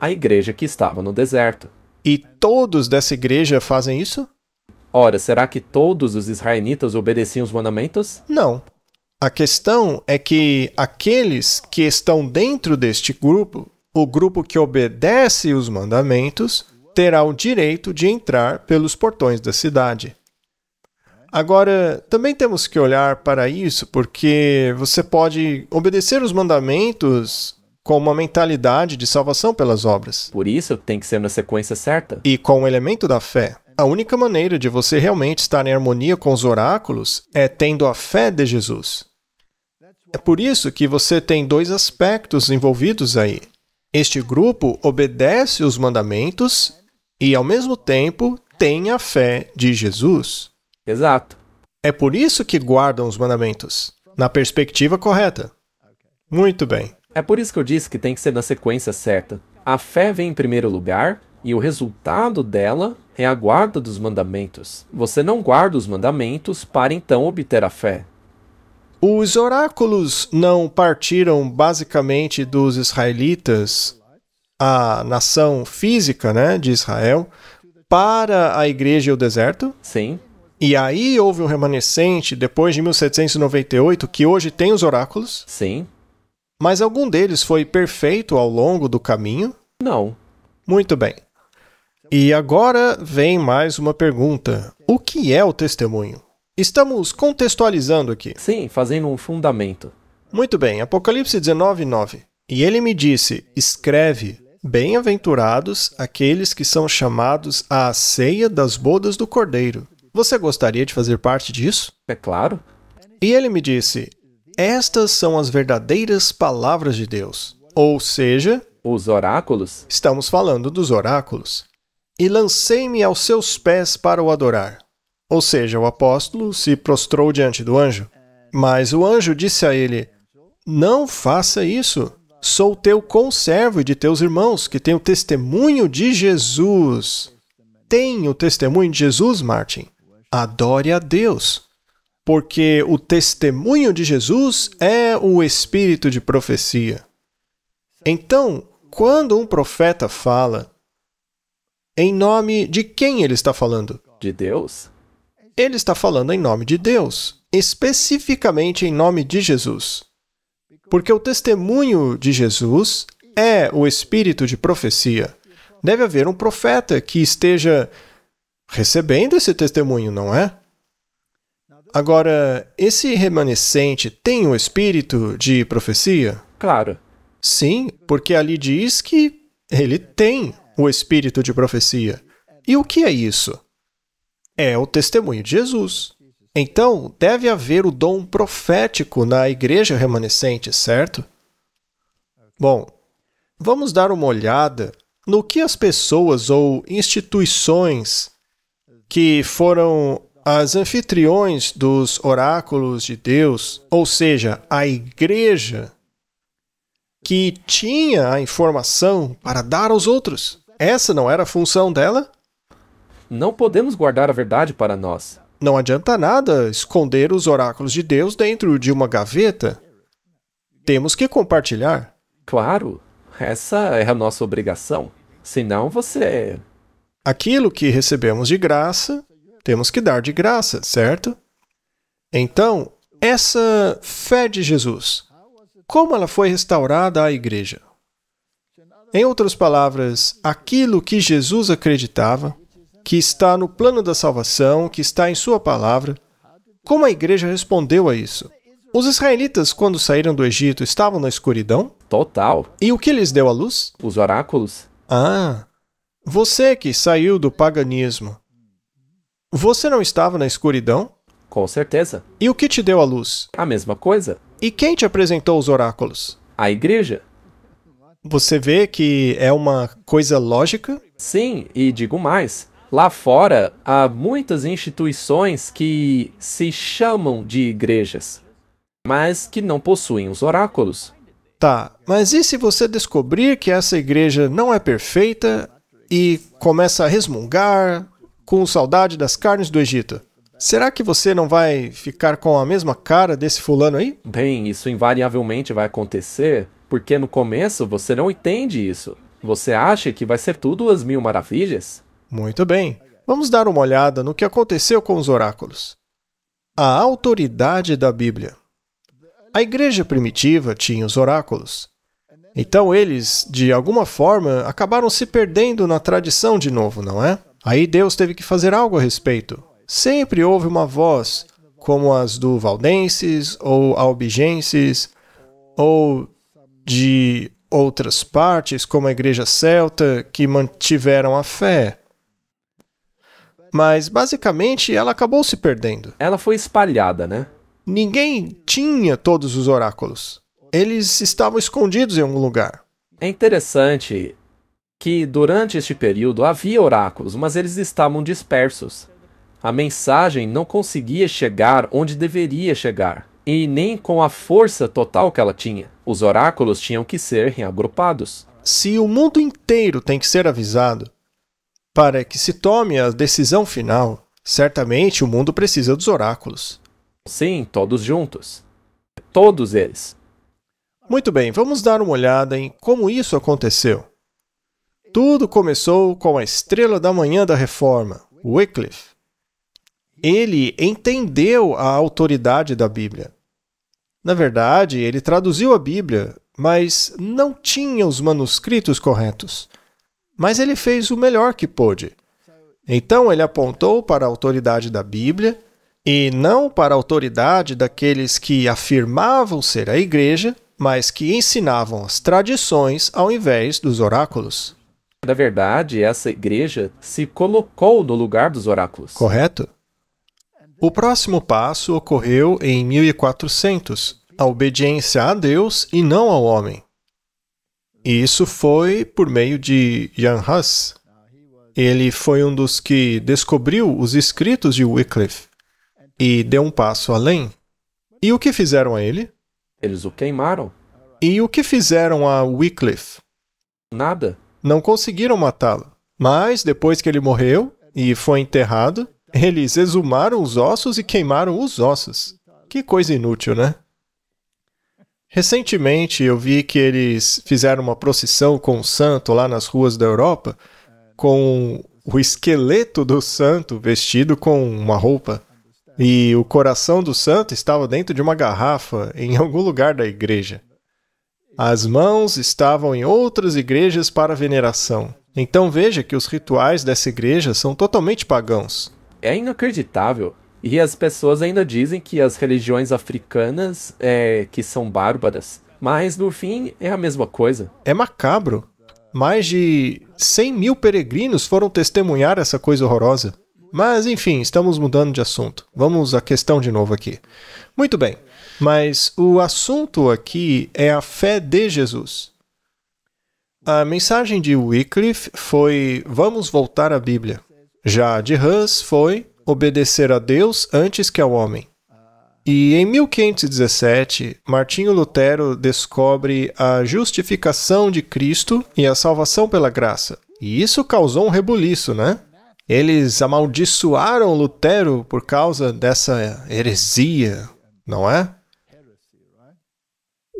A igreja que estava no deserto. E todos dessa igreja fazem isso? Ora, será que todos os israelitas obedeciam os mandamentos? Não. A questão é que aqueles que estão dentro deste grupo, o grupo que obedece os mandamentos, terá o direito de entrar pelos portões da cidade. Agora, também temos que olhar para isso, porque você pode obedecer os mandamentos com uma mentalidade de salvação pelas obras. Por isso, tem que ser na sequência certa. E com o elemento da fé. A única maneira de você realmente estar em harmonia com os oráculos é tendo a fé de Jesus. É por isso que você tem dois aspectos envolvidos aí. Este grupo obedece os mandamentos e, ao mesmo tempo, tem a fé de Jesus. Exato. É por isso que guardam os mandamentos, na perspectiva correta. Muito bem. É por isso que eu disse que tem que ser na sequência certa. A fé vem em primeiro lugar e o resultado dela é a guarda dos mandamentos. Você não guarda os mandamentos para então obter a fé. Os oráculos não partiram basicamente dos israelitas, a nação física, né, de Israel, para a igreja e o deserto? Sim. E aí houve um remanescente, depois de 1798, que hoje tem os oráculos? Sim. Mas algum deles foi perfeito ao longo do caminho? Não. Muito bem. E agora vem mais uma pergunta. O que é o testemunho? Estamos contextualizando aqui. Sim, fazendo um fundamento. Muito bem, Apocalipse 19:9. E ele me disse, escreve, bem-aventurados aqueles que são chamados à ceia das bodas do Cordeiro. Você gostaria de fazer parte disso? É claro. E ele me disse, estas são as verdadeiras palavras de Deus. Ou seja, Os oráculos? estamos falando dos oráculos. E lancei-me aos seus pés para o adorar. Ou seja, o apóstolo se prostrou diante do anjo. Mas o anjo disse a ele, não faça isso. Sou teu conservo e de teus irmãos, que têm o testemunho de Jesus. Tem o testemunho de Jesus, Martin? Adore a Deus. Porque o testemunho de Jesus é o espírito de profecia. Então, quando um profeta fala, em nome de quem ele está falando? De Deus? Ele está falando em nome de Deus, especificamente em nome de Jesus. Porque o testemunho de Jesus é o espírito de profecia. Deve haver um profeta que esteja recebendo esse testemunho, não é? Agora, esse remanescente tem o espírito de profecia? Claro. Sim, porque ali diz que ele tem o espírito de profecia. E o que é isso? É o testemunho de Jesus. Então, deve haver o dom profético na igreja remanescente, certo? Bom, vamos dar uma olhada no que as pessoas ou instituições que foram as anfitriões dos oráculos de Deus, ou seja, a igreja que tinha a informação para dar aos outros. Essa não era a função dela? Não podemos guardar a verdade para nós. Não adianta nada esconder os oráculos de Deus dentro de uma gaveta. Temos que compartilhar. Claro, essa é a nossa obrigação. Senão você... Aquilo que recebemos de graça, temos que dar de graça, certo? Então, essa fé de Jesus, como ela foi restaurada à igreja? Em outras palavras, aquilo que Jesus acreditava, que está no plano da salvação, que está em sua palavra, como a igreja respondeu a isso? Os israelitas, quando saíram do Egito, estavam na escuridão? Total. E o que lhes deu a luz? Os oráculos? Ah, você que saiu do paganismo, você não estava na escuridão? Com certeza. E o que te deu a luz? A mesma coisa. E quem te apresentou os oráculos? A igreja? Você vê que é uma coisa lógica? Sim, e digo mais. Lá fora, há muitas instituições que se chamam de igrejas, mas que não possuem os oráculos. Tá, mas e se você descobrir que essa igreja não é perfeita e começa a resmungar com saudade das carnes do Egito? Será que você não vai ficar com a mesma cara desse fulano aí? Bem, isso invariavelmente vai acontecer, porque no começo você não entende isso. Você acha que vai ser tudo às mil maravilhas? Muito bem. Vamos dar uma olhada no que aconteceu com os oráculos. A autoridade da Bíblia. A igreja primitiva tinha os oráculos. Então eles, de alguma forma, acabaram se perdendo na tradição de novo, não é? Aí Deus teve que fazer algo a respeito. Sempre houve uma voz, como as do valdenses ou albigenses, ou de outras partes, como a igreja celta, que mantiveram a fé. Mas, basicamente, ela acabou se perdendo. Ela foi espalhada, né? Ninguém tinha todos os oráculos. Eles estavam escondidos em algum lugar. É interessante que durante este período havia oráculos, mas eles estavam dispersos. A mensagem não conseguia chegar onde deveria chegar, e nem com a força total que ela tinha. Os oráculos tinham que ser reagrupados. Se o mundo inteiro tem que ser avisado para que se tome a decisão final, certamente o mundo precisa dos oráculos. Sim, todos juntos. Todos eles. Muito bem, vamos dar uma olhada em como isso aconteceu. Tudo começou com a estrela da manhã da Reforma, Wycliffe. Ele entendeu a autoridade da Bíblia. Na verdade, ele traduziu a Bíblia, mas não tinha os manuscritos corretos. Mas ele fez o melhor que pôde. Então ele apontou para a autoridade da Bíblia e não para a autoridade daqueles que afirmavam ser a igreja, mas que ensinavam as tradições ao invés dos oráculos. Na verdade, essa igreja se colocou no lugar dos oráculos. Correto? O próximo passo ocorreu em 1400, a obediência a Deus e não ao homem. E isso foi por meio de Jan Hus. Ele foi um dos que descobriu os escritos de Wycliffe e deu um passo além. E o que fizeram a ele? Eles o queimaram. E o que fizeram a Wycliffe? Nada. Não conseguiram matá-lo. Mas, depois que ele morreu e foi enterrado, eles exumaram os ossos e queimaram os ossos. Que coisa inútil, né? Recentemente, eu vi que eles fizeram uma procissão com o santo lá nas ruas da Europa, com o esqueleto do santo vestido com uma roupa. E o coração do santo estava dentro de uma garrafa em algum lugar da igreja. As mãos estavam em outras igrejas para veneração. Então veja que os rituais dessa igreja são totalmente pagãos. É inacreditável. E as pessoas ainda dizem que as religiões africanas que são bárbaras. Mas no fim é a mesma coisa. É macabro. Mais de 100 mil peregrinos foram testemunhar essa coisa horrorosa. Mas enfim, estamos mudando de assunto. Vamos à questão de novo aqui. Muito bem. Mas o assunto aqui é a fé de Jesus. A mensagem de Wycliffe foi: vamos voltar à Bíblia. Já a de Hus foi: obedecer a Deus antes que ao homem. E em 1517, Martinho Lutero descobre a justificação de Cristo e a salvação pela graça. E isso causou um rebuliço, né? Eles amaldiçoaram Lutero por causa dessa heresia, não é?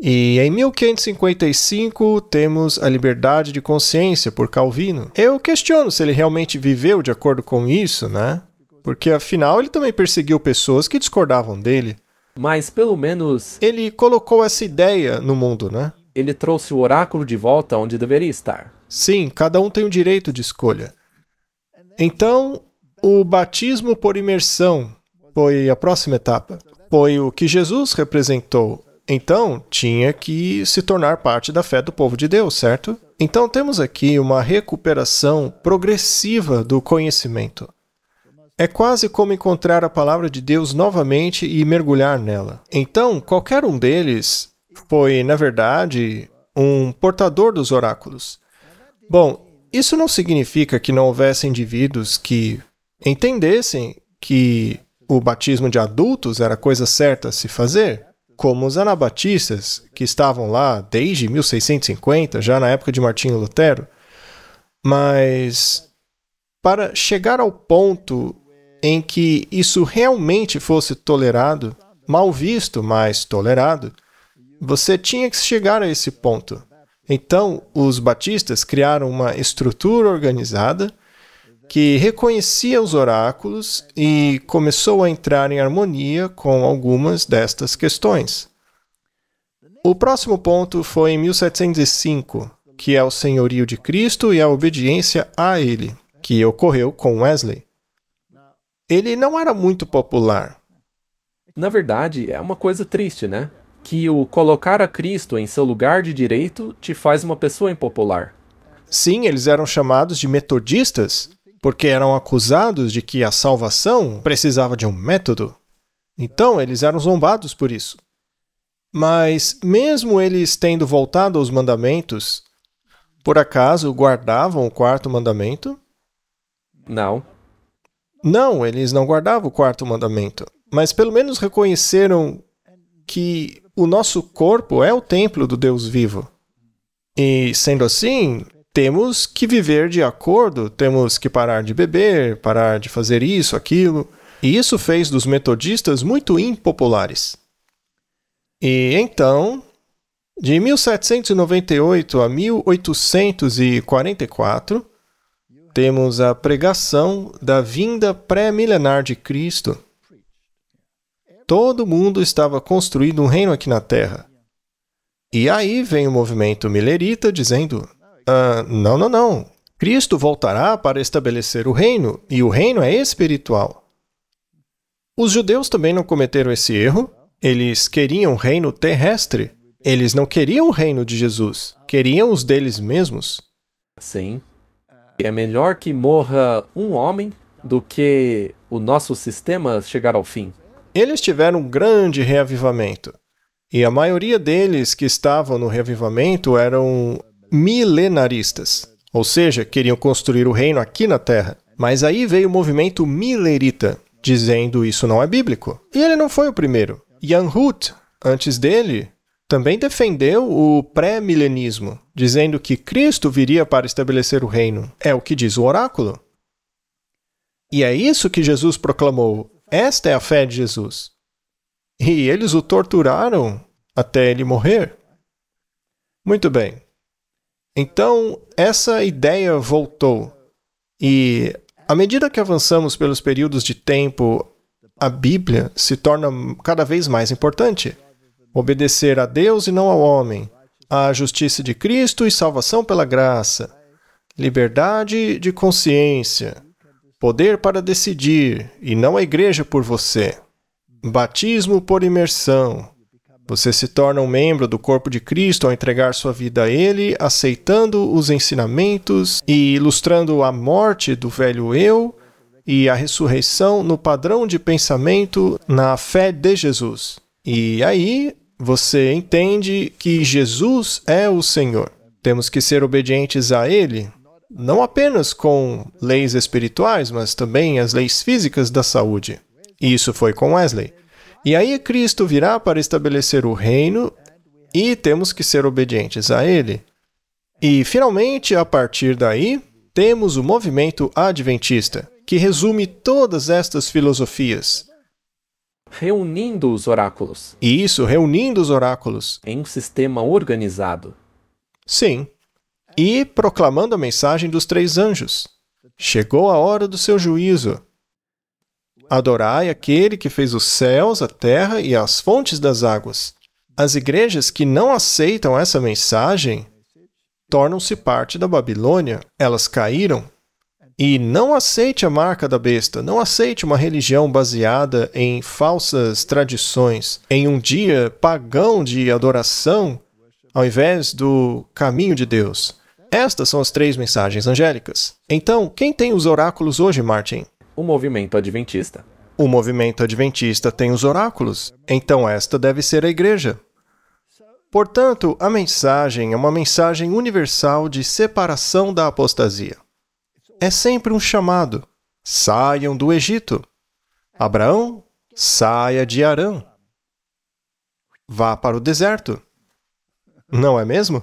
E em 1555 temos a liberdade de consciência por Calvino. Eu questiono se ele realmente viveu de acordo com isso, né? Porque afinal ele também perseguiu pessoas que discordavam dele. Mas pelo menos Ele colocou essa ideia no mundo, né? ele trouxe o oráculo de volta onde deveria estar. Sim, cada um tem o direito de escolha. Então, o batismo por imersão foi a próxima etapa. Foi o que Jesus representou. Então, tinha que se tornar parte da fé do povo de Deus, certo? Então, temos aqui uma recuperação progressiva do conhecimento. É quase como encontrar a palavra de Deus novamente e mergulhar nela. Então, qualquer um deles foi, na verdade, um portador dos oráculos. Bom, isso não significa que não houvesse indivíduos que entendessem que o batismo de adultos era a coisa certa a se fazer, como os anabatistas, que estavam lá desde 1650, já na época de Martinho Lutero. Mas, para chegar ao ponto em que isso realmente fosse tolerado, mal visto, mas tolerado, você tinha que chegar a esse ponto. Então, os batistas criaram uma estrutura organizada que reconhecia os oráculos e começou a entrar em harmonia com algumas destas questões. O próximo ponto foi em 1705, que é o senhorio de Cristo e a obediência a ele, que ocorreu com Wesley. Ele não era muito popular. Na verdade, é uma coisa triste, né? Que o colocar a Cristo em seu lugar de direito te faz uma pessoa impopular. Sim, eles eram chamados de metodistas, porque eram acusados de que a salvação precisava de um método. Então, eles eram zombados por isso. Mas, mesmo eles tendo voltado aos mandamentos, por acaso, guardavam o quarto mandamento? Não. Não, eles não guardavam o quarto mandamento. Mas pelo menos reconheceram que o nosso corpo é o templo do Deus vivo. E, sendo assim, temos que viver de acordo, temos que parar de beber, parar de fazer isso, aquilo. E isso fez dos metodistas muito impopulares. E então, de 1798 a 1844, temos a pregação da vinda pré-milenar de Cristo. Todo mundo estava construindo um reino aqui na Terra. E aí vem o movimento milerita dizendo, não. Cristo voltará para estabelecer o reino, e o reino é espiritual. Os judeus também não cometeram esse erro. Eles queriam o reino terrestre. Eles não queriam o reino de Jesus. Queriam os deles mesmos. Sim. É melhor que morra um homem do que o nosso sistema chegar ao fim. Eles tiveram um grande reavivamento. E a maioria deles que estavam no reavivamento eram milenaristas. Ou seja, queriam construir o reino aqui na Terra. Mas aí veio o movimento milerita, dizendo isso não é bíblico. E ele não foi o primeiro. Jan Hus, antes dele, também defendeu o pré-milenismo, dizendo que Cristo viria para estabelecer o reino. É o que diz o oráculo. E é isso que Jesus proclamou. Esta é a fé de Jesus. E eles o torturaram até ele morrer. Muito bem. Então, essa ideia voltou. E, à medida que avançamos pelos períodos de tempo, a Bíblia se torna cada vez mais importante. Obedecer a Deus e não ao homem. A justiça de Cristo e salvação pela graça. Liberdade de consciência. Poder para decidir, e não a igreja por você. Batismo por imersão. Você se torna um membro do corpo de Cristo ao entregar sua vida a Ele, aceitando os ensinamentos e ilustrando a morte do velho eu e a ressurreição no padrão de pensamento na fé de Jesus. E aí você entende que Jesus é o Senhor. Temos que ser obedientes a Ele, não apenas com leis espirituais, mas também as leis físicas da saúde. Isso foi com Wesley. E aí Cristo virá para estabelecer o reino e temos que ser obedientes a Ele. E, finalmente, a partir daí, temos o movimento adventista, que resume todas estas filosofias. Reunindo os oráculos. E isso, reunindo os oráculos. Em um sistema organizado. Sim. E proclamando a mensagem dos 3 anjos. Chegou a hora do seu juízo. Adorai aquele que fez os céus, a terra e as fontes das águas. As igrejas que não aceitam essa mensagem tornam-se parte da Babilônia. Elas caíram. E não aceite a marca da besta. Não aceite uma religião baseada em falsas tradições, em um dia pagão de adoração, ao invés do caminho de Deus. Estas são as 3 mensagens angélicas. Então, quem tem os oráculos hoje, Martin? O movimento adventista. O movimento adventista tem os oráculos, então esta deve ser a igreja. Portanto, a mensagem é uma mensagem universal de separação da apostasia. É sempre um chamado. Saiam do Egito. Abraão, saia de Harã. Vá para o deserto. Não é mesmo?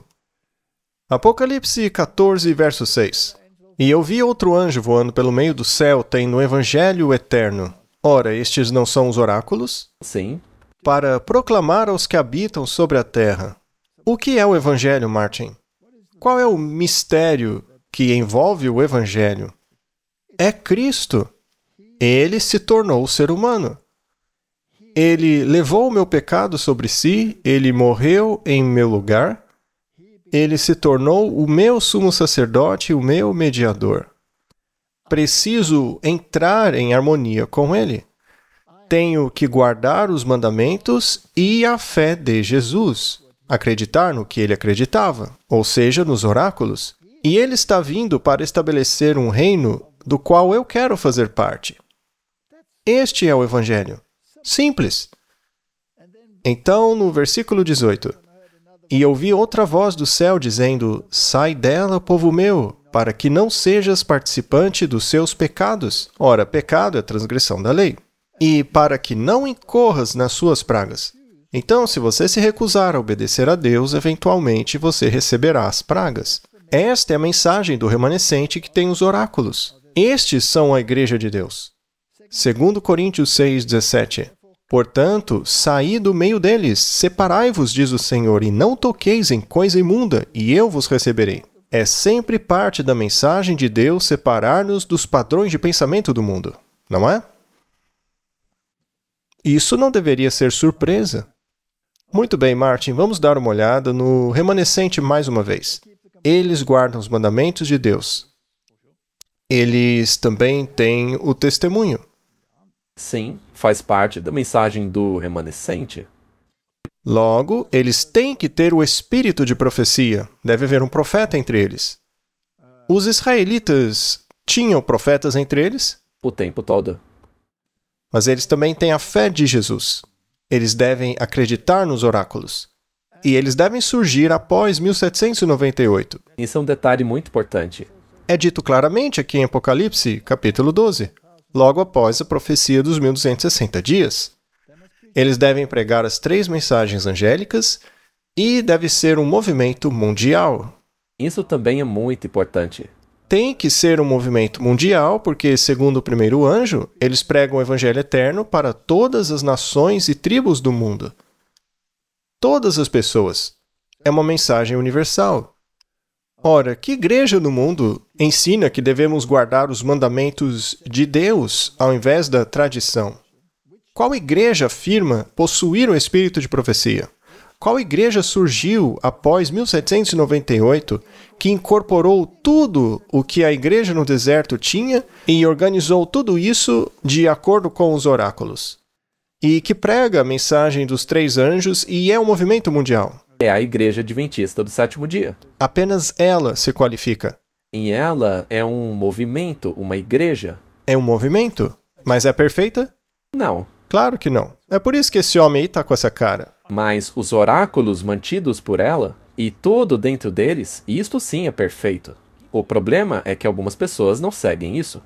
Apocalipse 14, verso 6. E eu vi outro anjo voando pelo meio do céu, tendo o evangelho eterno. Ora, estes não são os oráculos? Sim. Para proclamar aos que habitam sobre a terra. O que é o evangelho, Martin? Qual é o mistério que envolve o evangelho? É Cristo. Ele se tornou ser humano. Ele levou o meu pecado sobre si, ele morreu em meu lugar. Ele se tornou o meu sumo sacerdote e o meu mediador. Preciso entrar em harmonia com Ele. Tenho que guardar os mandamentos e a fé de Jesus. Acreditar no que Ele acreditava, ou seja, nos oráculos. E Ele está vindo para estabelecer um reino do qual eu quero fazer parte. Este é o Evangelho. Simples. Então, no versículo 18... E ouvi outra voz do céu dizendo: Sai dela, povo meu, para que não sejas participante dos seus pecados. Ora, pecado é transgressão da lei. E para que não incorras nas suas pragas. Então, se você se recusar a obedecer a Deus, eventualmente você receberá as pragas. Esta é a mensagem do remanescente que tem os oráculos. Estes são a igreja de Deus. 2 Coríntios 6:17. Portanto, saí do meio deles, separai-vos, diz o Senhor, e não toqueis em coisa imunda, e eu vos receberei. É sempre parte da mensagem de Deus separar-nos dos padrões de pensamento do mundo, não é? Isso não deveria ser surpresa. Muito bem, Martin, vamos dar uma olhada no remanescente mais uma vez. Eles guardam os mandamentos de Deus. Eles também têm o testemunho. Sim, faz parte da mensagem do remanescente. Logo, eles têm que ter o espírito de profecia. Deve haver um profeta entre eles. Os israelitas tinham profetas entre eles? O tempo todo. Mas eles também têm a fé de Jesus. Eles devem acreditar nos oráculos. E eles devem surgir após 1798. Isso é um detalhe muito importante. É dito claramente aqui em Apocalipse, capítulo 12, logo após a profecia dos 1260 dias. Eles devem pregar as 3 mensagens angélicas e deve ser um movimento mundial. Isso também é muito importante. Tem que ser um movimento mundial, porque, segundo o primeiro anjo, eles pregam o evangelho eterno para todas as nações e tribos do mundo. Todas as pessoas. É uma mensagem universal. Ora, que igreja no mundo ensina que devemos guardar os mandamentos de Deus ao invés da tradição? Qual igreja afirma possuir o espírito de profecia? Qual igreja surgiu após 1798 que incorporou tudo o que a igreja no deserto tinha e organizou tudo isso de acordo com os oráculos? E que prega a mensagem dos 3 anjos e é um movimento mundial? É a Igreja Adventista do Sétimo Dia. Apenas ela se qualifica. E ela é um movimento, uma igreja? É um movimento? Mas é perfeita? Não. Claro que não. É por isso que esse homem aí está com essa cara. Mas os oráculos mantidos por ela, e tudo dentro deles, isto sim é perfeito. O problema é que algumas pessoas não seguem isso.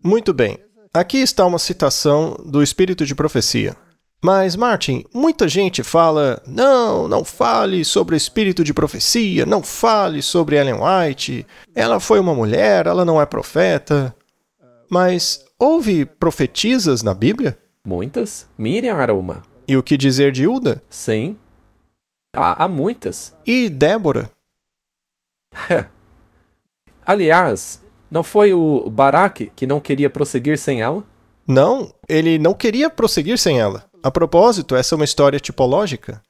Muito bem. Aqui está uma citação do espírito de profecia. Mas, Martin, muita gente fala, não fale sobre o espírito de profecia, não fale sobre Ellen White, ela foi uma mulher, ela não é profeta. Mas houve profetisas na Bíblia? Muitas? Miriam era uma. E o que dizer de Hilda? Sim. Há muitas. E Débora? Aliás, não foi o Baraque que não queria prosseguir sem ela? Não, ele não queria prosseguir sem ela. A propósito, essa é uma história tipológica.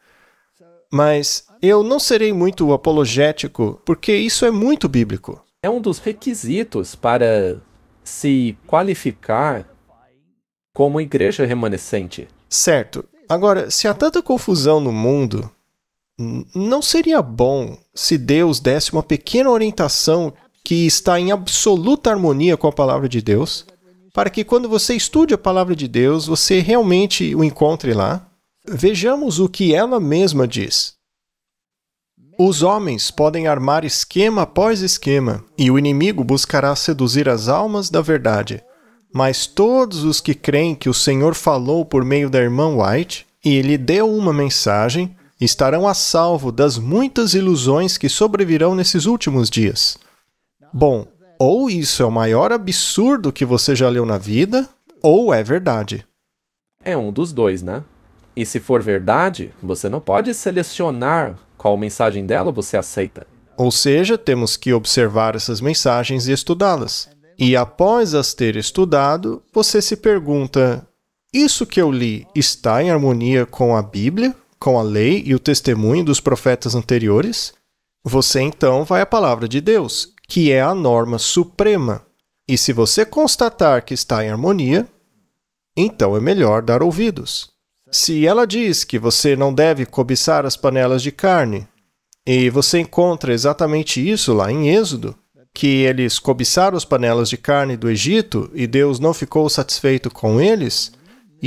Mas eu não serei muito apologético, porque isso é muito bíblico. É um dos requisitos para se qualificar como igreja remanescente. Certo. Agora, se há tanta confusão no mundo, não seria bom se Deus desse uma pequena orientação que está em absoluta harmonia com a palavra de Deus, para que quando você estude a palavra de Deus, você realmente o encontre lá? Vejamos o que ela mesma diz. Os homens podem armar esquema após esquema, e o inimigo buscará seduzir as almas da verdade. Mas todos os que creem que o Senhor falou por meio da irmã White, e lhe deu uma mensagem, estarão a salvo das muitas ilusões que sobrevirão nesses últimos dias. Bom, ou isso é o maior absurdo que você já leu na vida, ou é verdade. É um dos dois, né? E se for verdade, você não pode selecionar qual mensagem dela você aceita. Ou seja, temos que observar essas mensagens e estudá-las. E após as ter estudado, você se pergunta, isso que eu li está em harmonia com a Bíblia, com a lei e o testemunho dos profetas anteriores? Você então vai à palavra de Deus, que é a norma suprema. E se você constatar que está em harmonia, então é melhor dar ouvidos. Se ela diz que você não deve cobiçar as panelas de carne, e você encontra exatamente isso lá em Êxodo, que eles cobiçaram as panelas de carne do Egito e Deus não ficou satisfeito com eles,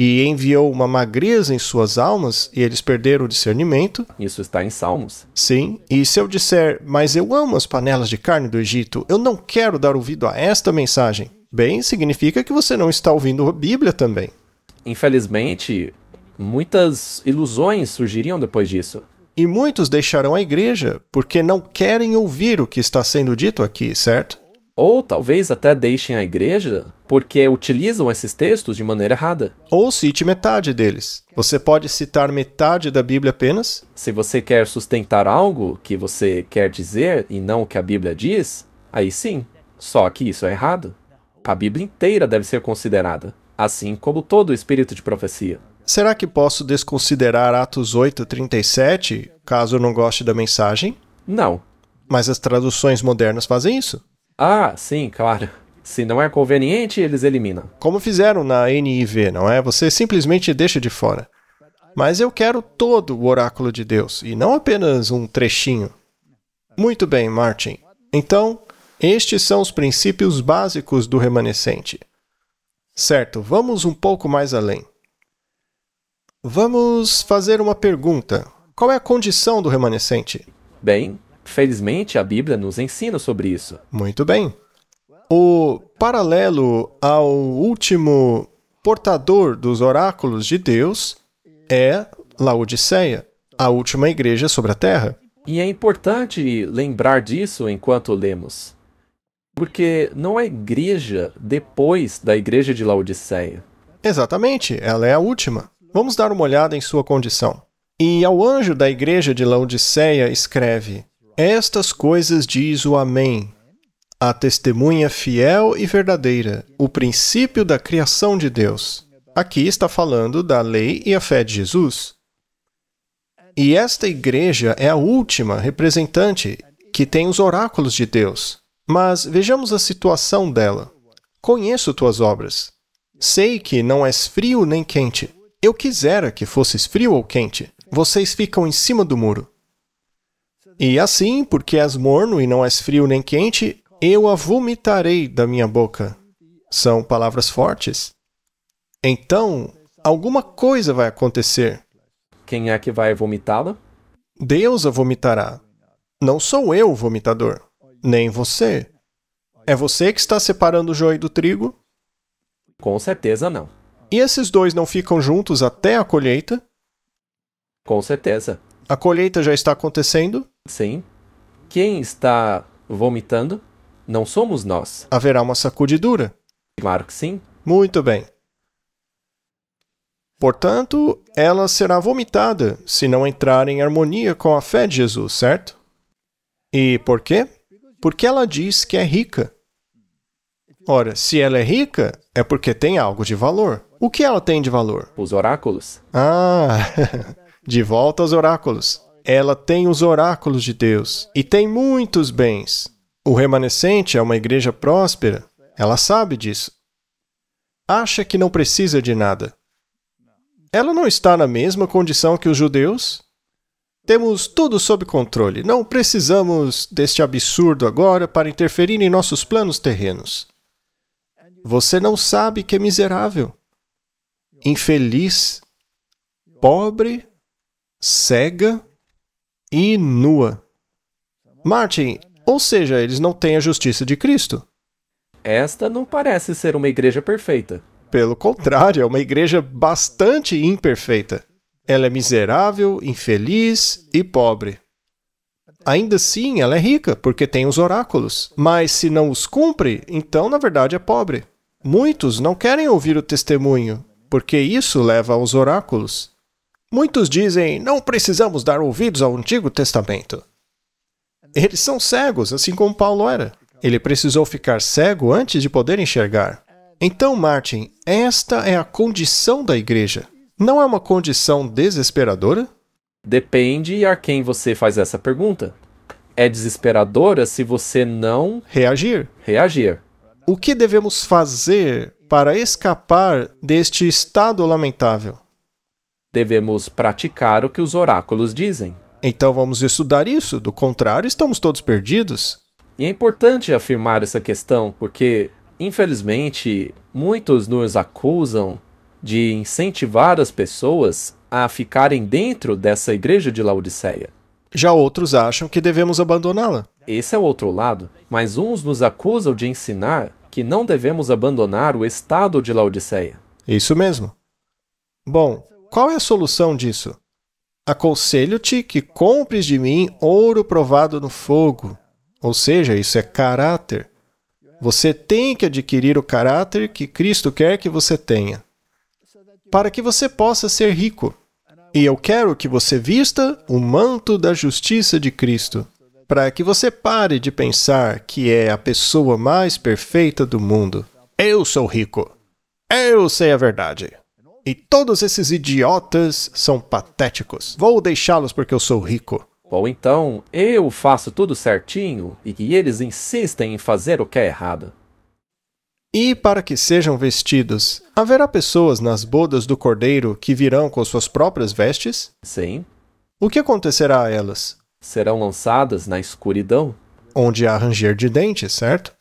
e enviou uma magreza em suas almas e eles perderam o discernimento. Isso está em Salmos. Sim, e se eu disser, mas eu amo as panelas de carne do Egito, eu não quero dar ouvido a esta mensagem. Bem, significa que você não está ouvindo a Bíblia também. Infelizmente, muitas ilusões surgiriam depois disso. E muitos deixarão a igreja porque não querem ouvir o que está sendo dito aqui, certo? Ou talvez até deixem a igreja porque utilizam esses textos de maneira errada. Ou cite metade deles. Você pode citar metade da Bíblia apenas? Se você quer sustentar algo que você quer dizer e não o que a Bíblia diz, aí sim. Só que isso é errado. A Bíblia inteira deve ser considerada, assim como todo o espírito de profecia. Será que posso desconsiderar Atos 8:37, caso eu não goste da mensagem? Não. Mas as traduções modernas fazem isso. Ah, sim, claro. Se não é conveniente, eles eliminam. Como fizeram na NIV, não é? Você simplesmente deixa de fora. Mas eu quero todo o oráculo de Deus, e não apenas um trechinho. Muito bem, Martin. Então, estes são os princípios básicos do remanescente. Certo, vamos um pouco mais além. Vamos fazer uma pergunta. Qual é a condição do remanescente? Bem, felizmente a Bíblia nos ensina sobre isso. Muito bem. O paralelo ao último portador dos oráculos de Deus é Laodiceia, a última igreja sobre a terra. E é importante lembrar disso enquanto lemos. Porque não é igreja depois da igreja de Laodiceia. Exatamente, ela é a última. Vamos dar uma olhada em sua condição. E ao anjo da igreja de Laodiceia escreve: Estas coisas diz o Amém, a testemunha fiel e verdadeira, o princípio da criação de Deus. Aqui está falando da lei e a fé de Jesus. E esta igreja é a última representante que tem os oráculos de Deus. Mas vejamos a situação dela. Conheço tuas obras. Sei que não és frio nem quente. Eu quisera que fosses frio ou quente. Vocês ficam em cima do muro. E assim, porque és morno e não és frio nem quente, eu a vomitarei da minha boca. São palavras fortes. Então, alguma coisa vai acontecer. Quem é que vai vomitá-la? Deus a vomitará. Não sou eu o vomitador, nem você. É você que está separando o joio do trigo? Com certeza não. E esses dois não ficam juntos até a colheita? Com certeza. A colheita já está acontecendo? Sim. Quem está vomitando não somos nós. Haverá uma sacudidura? Claro que sim. Muito bem. Portanto, ela será vomitada se não entrar em harmonia com a fé de Jesus, certo? E por quê? Porque ela diz que é rica. Ora, se ela é rica, é porque tem algo de valor. O que ela tem de valor? Os oráculos. Ah, de volta aos oráculos. Ela tem os oráculos de Deus e tem muitos bens. O remanescente é uma igreja próspera. Ela sabe disso. Acha que não precisa de nada. Ela não está na mesma condição que os judeus? Temos tudo sob controle. Não precisamos deste absurdo agora para interferir em nossos planos terrenos. Você não sabe que é miserável, infeliz, pobre, cega e nua. Martin, ou seja, eles não têm a justiça de Cristo. Esta não parece ser uma igreja perfeita. Pelo contrário, é uma igreja bastante imperfeita. Ela é miserável, infeliz e pobre. Ainda assim, ela é rica, porque tem os oráculos. Mas se não os cumpre, então, na verdade, é pobre. Muitos não querem ouvir o testemunho, porque isso leva aos oráculos. Muitos dizem, não precisamos dar ouvidos ao Antigo Testamento. Eles são cegos, assim como Paulo era. Ele precisou ficar cego antes de poder enxergar. Então, Martin, esta é a condição da igreja. Não é uma condição desesperadora? Depende a quem você faz essa pergunta. É desesperadora se você não reagir. O que devemos fazer para escapar deste estado lamentável? Devemos praticar o que os oráculos dizem. Então vamos estudar isso, do contrário, estamos todos perdidos. E é importante afirmar essa questão, porque, infelizmente, muitos nos acusam de incentivar as pessoas a ficarem dentro dessa igreja de Laodiceia. Já outros acham que devemos abandoná-la. Esse é o outro lado, mas uns nos acusam de ensinar que não devemos abandonar o estado de Laodiceia. Isso mesmo. Bom, qual é a solução disso? Aconselho-te que compres de mim ouro provado no fogo. Ou seja, isso é caráter. Você tem que adquirir o caráter que Cristo quer que você tenha, para que você possa ser rico. E eu quero que você vista o manto da justiça de Cristo, para que você pare de pensar que é a pessoa mais perfeita do mundo. Eu sou rico. Eu sei a verdade. E todos esses idiotas são patéticos. Vou deixá-los porque eu sou rico. Ou então, eu faço tudo certinho e que eles insistem em fazer o que é errado. E para que sejam vestidos, haverá pessoas nas bodas do Cordeiro que virão com suas próprias vestes? Sim, O que acontecerá a elas? serão lançadas na escuridão. Onde há ranger de dentes, certo?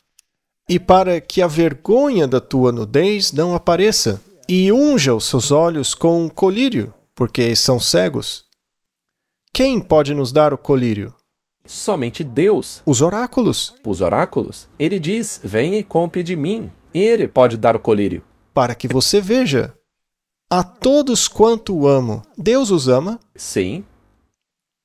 E para que a vergonha da tua nudez não apareça, e unja os seus olhos com um colírio, porque são cegos. Quem pode nos dar o colírio? Somente Deus. Os oráculos, Os oráculos. Ele diz, venha e compre de mim. Ele pode dar o colírio. para que você veja. A todos quanto amo, Deus os ama. Sim,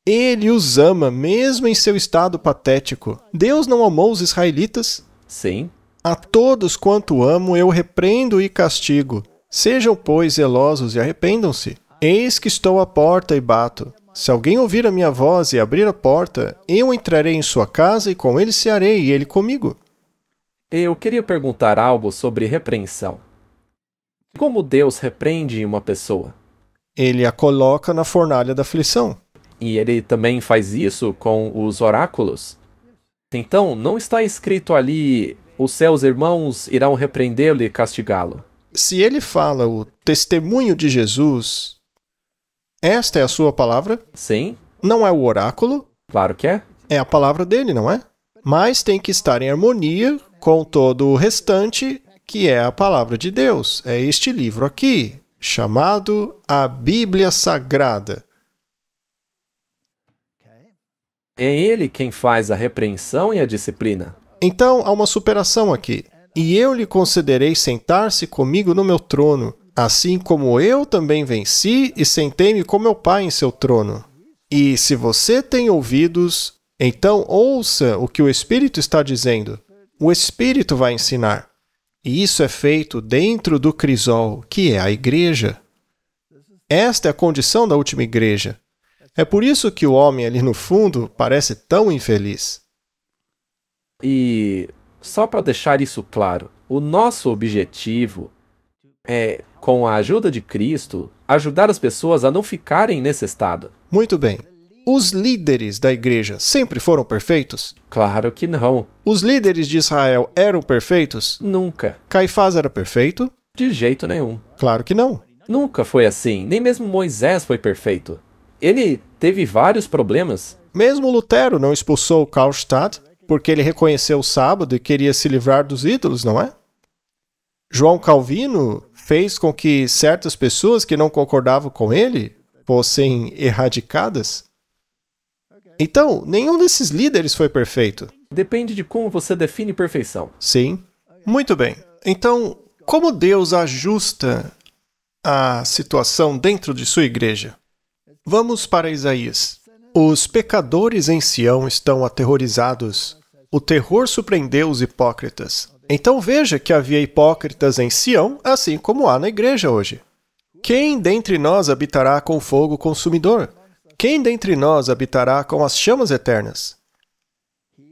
Ele os ama, mesmo em seu estado patético. Deus não amou os israelitas? sim. A todos quanto amo, eu repreendo e castigo. Sejam, pois, zelosos e arrependam-se. Eis que estou à porta e bato. Se alguém ouvir a minha voz e abrir a porta, eu entrarei em sua casa e com ele cearei, e ele comigo. Eu queria perguntar algo sobre repreensão. Como Deus repreende uma pessoa? Ele a coloca na fornalha da aflição. E ele também faz isso com os oráculos? Então, não está escrito ali, os seus irmãos irão repreendê-lo e castigá-lo. Se ele fala o testemunho de Jesus, esta é a sua palavra? Sim, Não é o oráculo, claro que é. é a palavra dele, não é? Mas tem que estar em harmonia com todo o restante, que é a palavra de Deus. É este livro aqui, chamado a Bíblia Sagrada. É ele quem faz a repreensão e a disciplina. Então, há uma superação aqui. E eu lhe concederei sentar-se comigo no meu trono, assim como eu também venci e sentei-me com meu Pai em seu trono. E se você tem ouvidos, então ouça o que o Espírito está dizendo. O Espírito vai ensinar. E isso é feito dentro do crisol, que é a igreja. Esta é a condição da última igreja. É por isso que o homem ali no fundo parece tão infeliz. E só para deixar isso claro, o nosso objetivo é, com a ajuda de Cristo, ajudar as pessoas a não ficarem nesse estado. Muito bem. Os líderes da igreja sempre foram perfeitos? Claro que não. Os líderes de Israel eram perfeitos? Nunca. Caifás era perfeito? De jeito nenhum. Claro que não. Nunca foi assim. Nem mesmo Moisés foi perfeito. Ele teve vários problemas. Mesmo Lutero não expulsou Karlstadt porque ele reconheceu o sábado e queria se livrar dos ídolos, não é? João Calvino fez com que certas pessoas que não concordavam com ele fossem erradicadas. Então, nenhum desses líderes foi perfeito. Depende de como você define perfeição. Sim. Muito bem. Então, como Deus ajusta a situação dentro de sua igreja? Vamos para Isaías. Os pecadores em Sião estão aterrorizados. O terror surpreendeu os hipócritas. Então veja que havia hipócritas em Sião, assim como há na igreja hoje. Quem dentre nós habitará com fogo consumidor? Quem dentre nós habitará com as chamas eternas?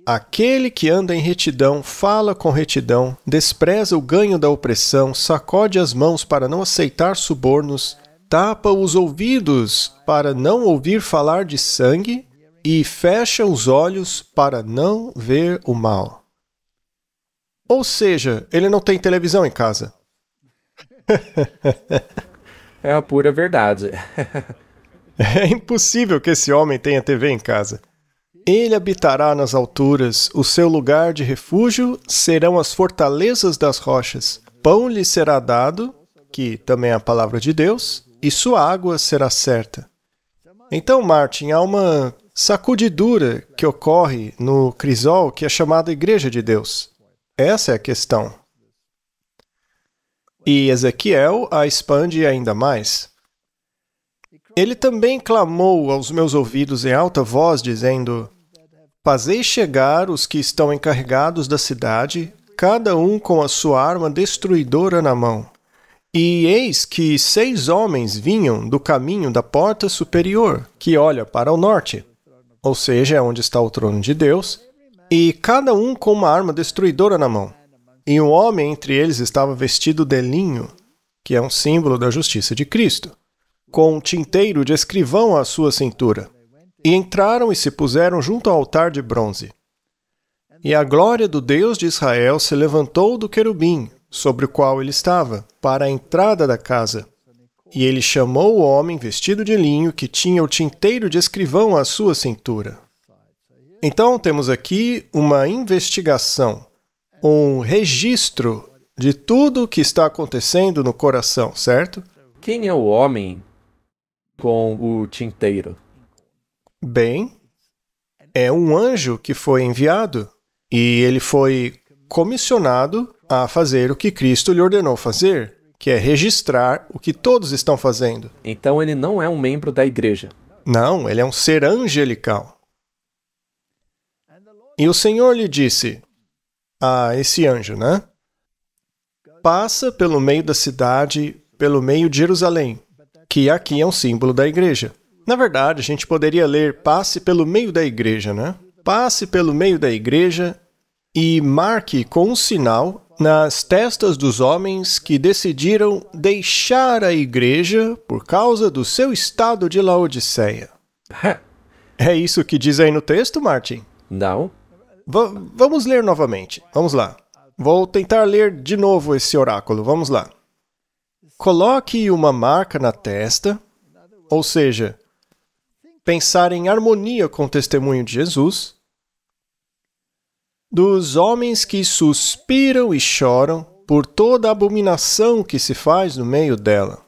Aquele que anda em retidão, fala com retidão, despreza o ganho da opressão, sacode as mãos para não aceitar subornos, tapa os ouvidos para não ouvir falar de sangue e fecha os olhos para não ver o mal. Ou seja, ele não tem televisão em casa. É a pura verdade. É impossível que esse homem tenha TV em casa. Ele habitará nas alturas, o seu lugar de refúgio serão as fortalezas das rochas. Pão lhe será dado, que também é a palavra de Deus, e sua água será certa. Então, Martin, há uma sacudidura que ocorre no crisol que é chamada Igreja de Deus. Essa é a questão. E Ezequiel a expande ainda mais. Ele também clamou aos meus ouvidos em alta voz, dizendo: Fazei chegar os que estão encarregados da cidade, cada um com a sua arma destruidora na mão. E eis que 6 homens vinham do caminho da porta superior, que olha para o norte, ou seja, é onde está o trono de Deus, e cada um com uma arma destruidora na mão. E um homem entre eles estava vestido de linho, que é um símbolo da justiça de Cristo, com um tinteiro de escrivão à sua cintura. E entraram e se puseram junto ao altar de bronze. E a glória do Deus de Israel se levantou do querubim, sobre o qual ele estava, para a entrada da casa. E ele chamou o homem vestido de linho, que tinha o tinteiro de escrivão à sua cintura. Então, temos aqui uma investigação, um registro de tudo o que está acontecendo no coração, certo? Quem é o homem com o tinteiro? Bem, é um anjo que foi enviado, e ele foi comissionado a fazer o que Cristo lhe ordenou fazer, que é registrar o que todos estão fazendo. Então ele não é um membro da igreja. Não, ele é um ser angelical. E o Senhor lhe disse a esse anjo, né? Passa pelo meio da cidade, pelo meio de Jerusalém, que aqui é um símbolo da igreja. Na verdade, a gente poderia ler passe pelo meio da igreja, né? Passe pelo meio da igreja e marque com um sinal nas testas dos homens que decidiram deixar a igreja por causa do seu estado de Laodiceia. É isso que diz aí no texto, Martin? Não. Vamos ler novamente. Vamos lá. Vou tentar ler de novo esse oráculo. Vamos lá. Coloque uma marca na testa, ou seja, pensar em harmonia com o testemunho de Jesus, dos homens que suspiram e choram por toda a abominação que se faz no meio dela.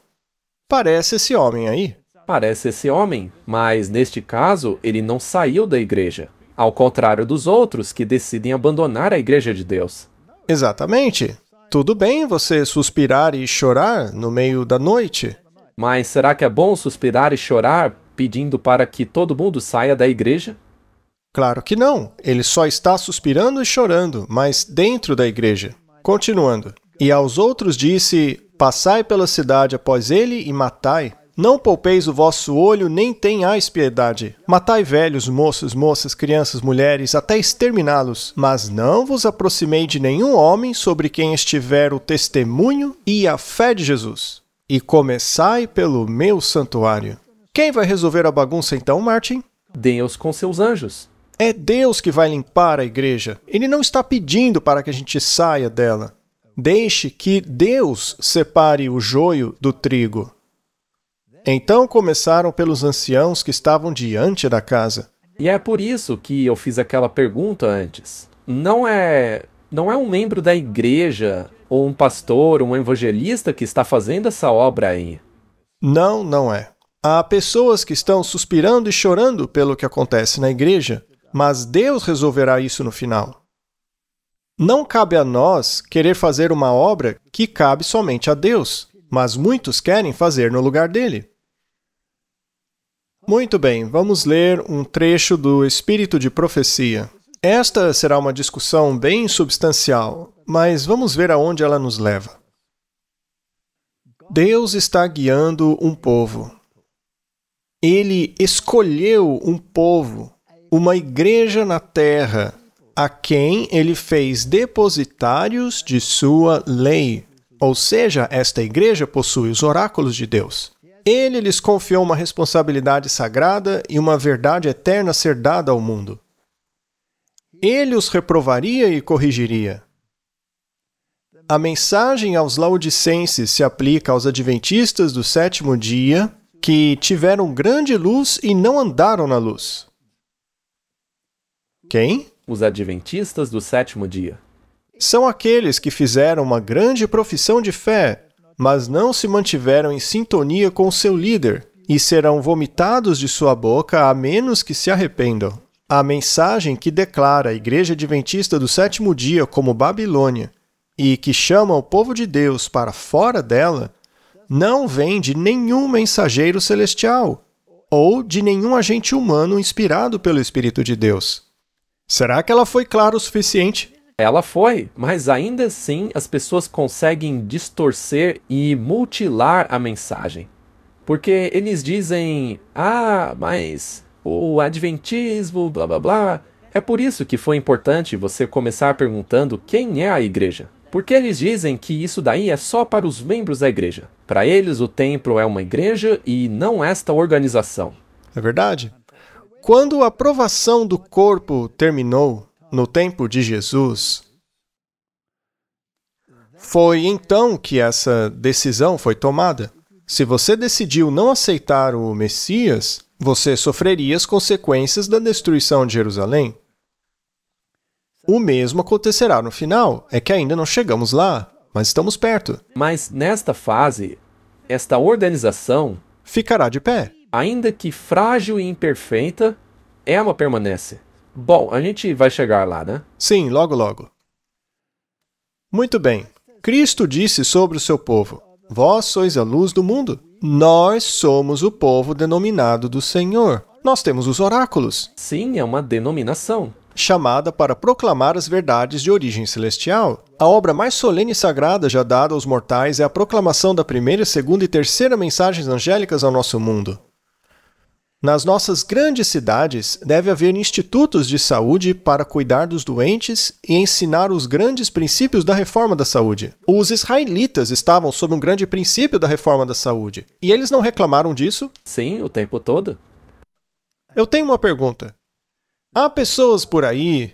Parece esse homem aí? Parece esse homem, mas neste caso ele não saiu da igreja, ao contrário dos outros que decidem abandonar a igreja de Deus. Exatamente. Tudo bem você suspirar e chorar no meio da noite. Mas será que é bom suspirar e chorar pedindo para que todo mundo saia da igreja? Claro que não. Ele só está suspirando e chorando, mas dentro da igreja. Continuando. E aos outros disse: Passai pela cidade após ele e matai. Não poupeis o vosso olho, nem tenhais piedade. Matai velhos, moços, moças, crianças, mulheres, até exterminá-los. Mas não vos aproximei de nenhum homem sobre quem estiver o testemunho e a fé de Jesus. E começai pelo meu santuário. Quem vai resolver a bagunça então, Martin? Deus com seus anjos. É Deus que vai limpar a igreja. Ele não está pedindo para que a gente saia dela. Deixe que Deus separe o joio do trigo. Então começaram pelos anciãos que estavam diante da casa. E é por isso que eu fiz aquela pergunta antes. Não é um membro da igreja, ou um pastor, um evangelista que está fazendo essa obra aí. Não, não é. Há pessoas que estão suspirando e chorando pelo que acontece na igreja, mas Deus resolverá isso no final. Não cabe a nós querer fazer uma obra que cabe somente a Deus, mas muitos querem fazer no lugar dele. Muito bem, vamos ler um trecho do Espírito de Profecia. Esta será uma discussão bem substancial, mas vamos ver aonde ela nos leva. Deus está guiando um povo. Ele escolheu um povo, uma igreja na terra, a quem ele fez depositários de sua lei. Ou seja, esta igreja possui os oráculos de Deus. Ele lhes confiou uma responsabilidade sagrada e uma verdade eterna a ser dada ao mundo. Ele os reprovaria e corrigiria. A mensagem aos laodicenses se aplica aos adventistas do sétimo dia, que tiveram grande luz e não andaram na luz. Quem? Os adventistas do sétimo dia. São aqueles que fizeram uma grande profissão de fé, mas não se mantiveram em sintonia com seu líder, e serão vomitados de sua boca a menos que se arrependam. A mensagem que declara a Igreja Adventista do Sétimo Dia como Babilônia e que chama o povo de Deus para fora dela, não vem de nenhum mensageiro celestial ou de nenhum agente humano inspirado pelo Espírito de Deus. Será que ela foi clara o suficiente? Ela foi, mas ainda assim as pessoas conseguem distorcer e mutilar a mensagem. Porque eles dizem, mas o adventismo, blá blá blá. É por isso que foi importante você começar perguntando quem é a igreja. Porque eles dizem que isso daí é só para os membros da igreja. Para eles, o templo é uma igreja e não esta organização. É verdade. Quando a provação do corpo terminou, no tempo de Jesus, foi então que essa decisão foi tomada. Se você decidiu não aceitar o Messias, você sofreria as consequências da destruição de Jerusalém. O mesmo acontecerá no final. É que ainda não chegamos lá, mas estamos perto. Mas nesta fase, esta organização Ficará de pé. ainda que frágil e imperfeita, ela permanece. Bom, a gente vai chegar lá, né? Sim, logo, logo. Muito bem. Cristo disse sobre o seu povo: Vós sois a luz do mundo. Nós somos o povo denominado do Senhor. Nós temos os oráculos, Sim, é uma denominação. chamada para proclamar as verdades de origem celestial. A obra mais solene e sagrada já dada aos mortais é a proclamação da primeira, segunda e terceira mensagens angélicas ao nosso mundo. Nas nossas grandes cidades, deve haver institutos de saúde para cuidar dos doentes e ensinar os grandes princípios da reforma da saúde. Os israelitas estavam sob um grande princípio da reforma da saúde, e eles não reclamaram disso? Sim, o tempo todo. Eu tenho uma pergunta. Há pessoas por aí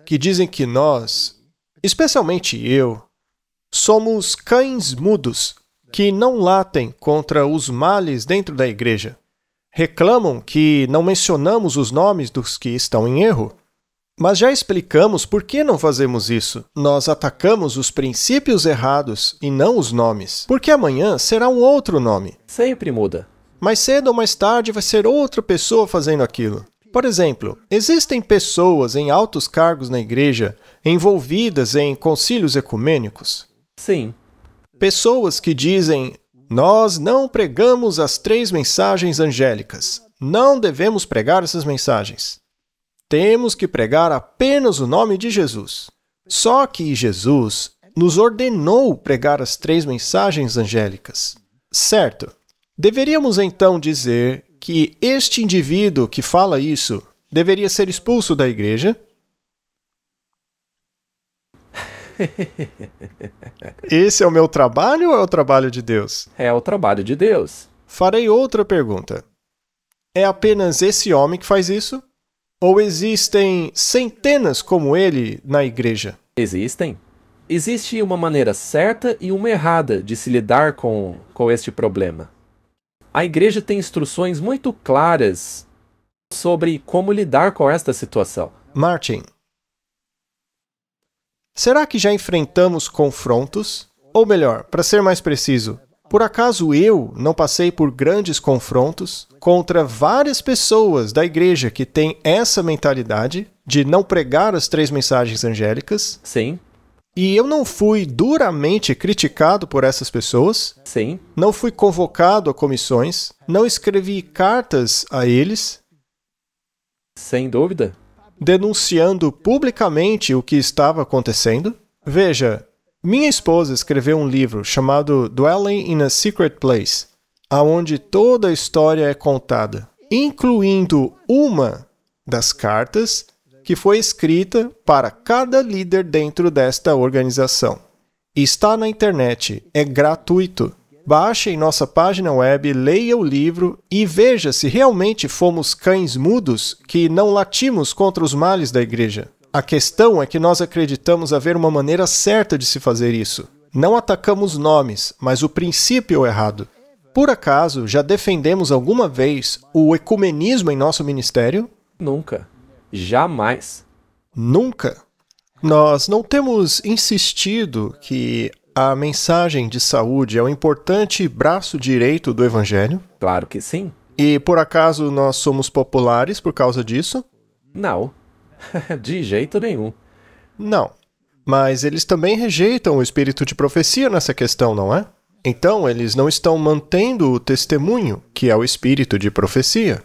que dizem que nós, especialmente eu, somos cães mudos que não latem contra os males dentro da igreja. Reclamam que não mencionamos os nomes dos que estão em erro. Mas já explicamos por que não fazemos isso. Nós atacamos os princípios errados e não os nomes. Porque amanhã será um outro nome. Sempre muda. Mais cedo ou mais tarde vai ser outra pessoa fazendo aquilo. Por exemplo, existem pessoas em altos cargos na igreja envolvidas em concílios ecumênicos. Sim. Pessoas que dizem: nós não pregamos as 3 mensagens angélicas. Não devemos pregar essas mensagens. Temos que pregar apenas o nome de Jesus. Só que Jesus nos ordenou pregar as 3 mensagens angélicas. Certo. Deveríamos então dizer que este indivíduo que fala isso deveria ser expulso da igreja? Esse é o meu trabalho ou é o trabalho de Deus? É o trabalho de Deus. Farei outra pergunta. É apenas esse homem que faz isso? Ou existem centenas como ele na igreja? Existem. Existe uma maneira certa e uma errada de se lidar com este problema. A igreja tem instruções muito claras sobre como lidar com esta situação. Martin, será que já enfrentamos confrontos? Ou melhor, para ser mais preciso, por acaso eu não passei por grandes confrontos contra várias pessoas da igreja que têm essa mentalidade de não pregar as 3 mensagens angélicas? Sim, E eu não fui duramente criticado por essas pessoas? sim, Não fui convocado a comissões? Não escrevi cartas a eles, sem dúvida. denunciando publicamente o que estava acontecendo? Veja, minha esposa escreveu um livro chamado Dwelling in a Secret Place, onde toda a história é contada, incluindo uma das cartas que foi escrita para cada líder dentro desta organização. Está na internet, é gratuito. Baixe em nossa página web, leia o livro e veja se realmente fomos cães mudos que não latimos contra os males da igreja. A questão é que nós acreditamos haver uma maneira certa de se fazer isso. Não atacamos nomes, mas o princípio errado. Por acaso, já defendemos alguma vez o ecumenismo em nosso ministério? Nunca. Jamais. Nunca. Nós não temos insistido que a mensagem de saúde é um importante braço direito do Evangelho? Claro que sim. E por acaso nós somos populares por causa disso? Não. De jeito nenhum. Não. Mas eles também rejeitam o espírito de profecia nessa questão, não é? Então, eles não estão mantendo o testemunho, que é o espírito de profecia.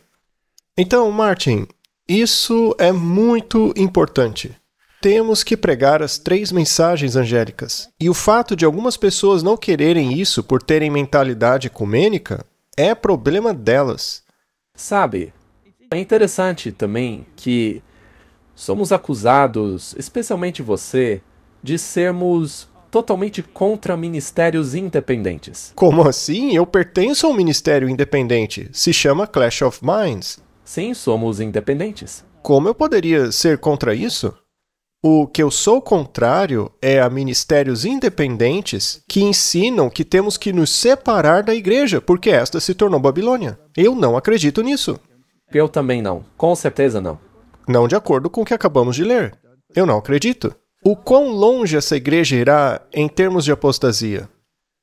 Então, Martin, isso é muito importante. Temos que pregar as 3 mensagens angélicas. E o fato de algumas pessoas não quererem isso por terem mentalidade ecumênica é problema delas. Sabe, é interessante também que somos acusados, especialmente você, de sermos totalmente contra ministérios independentes. Como assim? Eu pertenço a um ministério independente. Se chama Clash of Minds. Sim, somos independentes. Como eu poderia ser contra isso? O que eu sou contrário é a ministérios independentes que ensinam que temos que nos separar da igreja, porque esta se tornou Babilônia. Eu não acredito nisso. Eu também não. Com certeza não. Não de acordo com o que acabamos de ler. Eu não acredito. O quão longe essa igreja irá em termos de apostasia?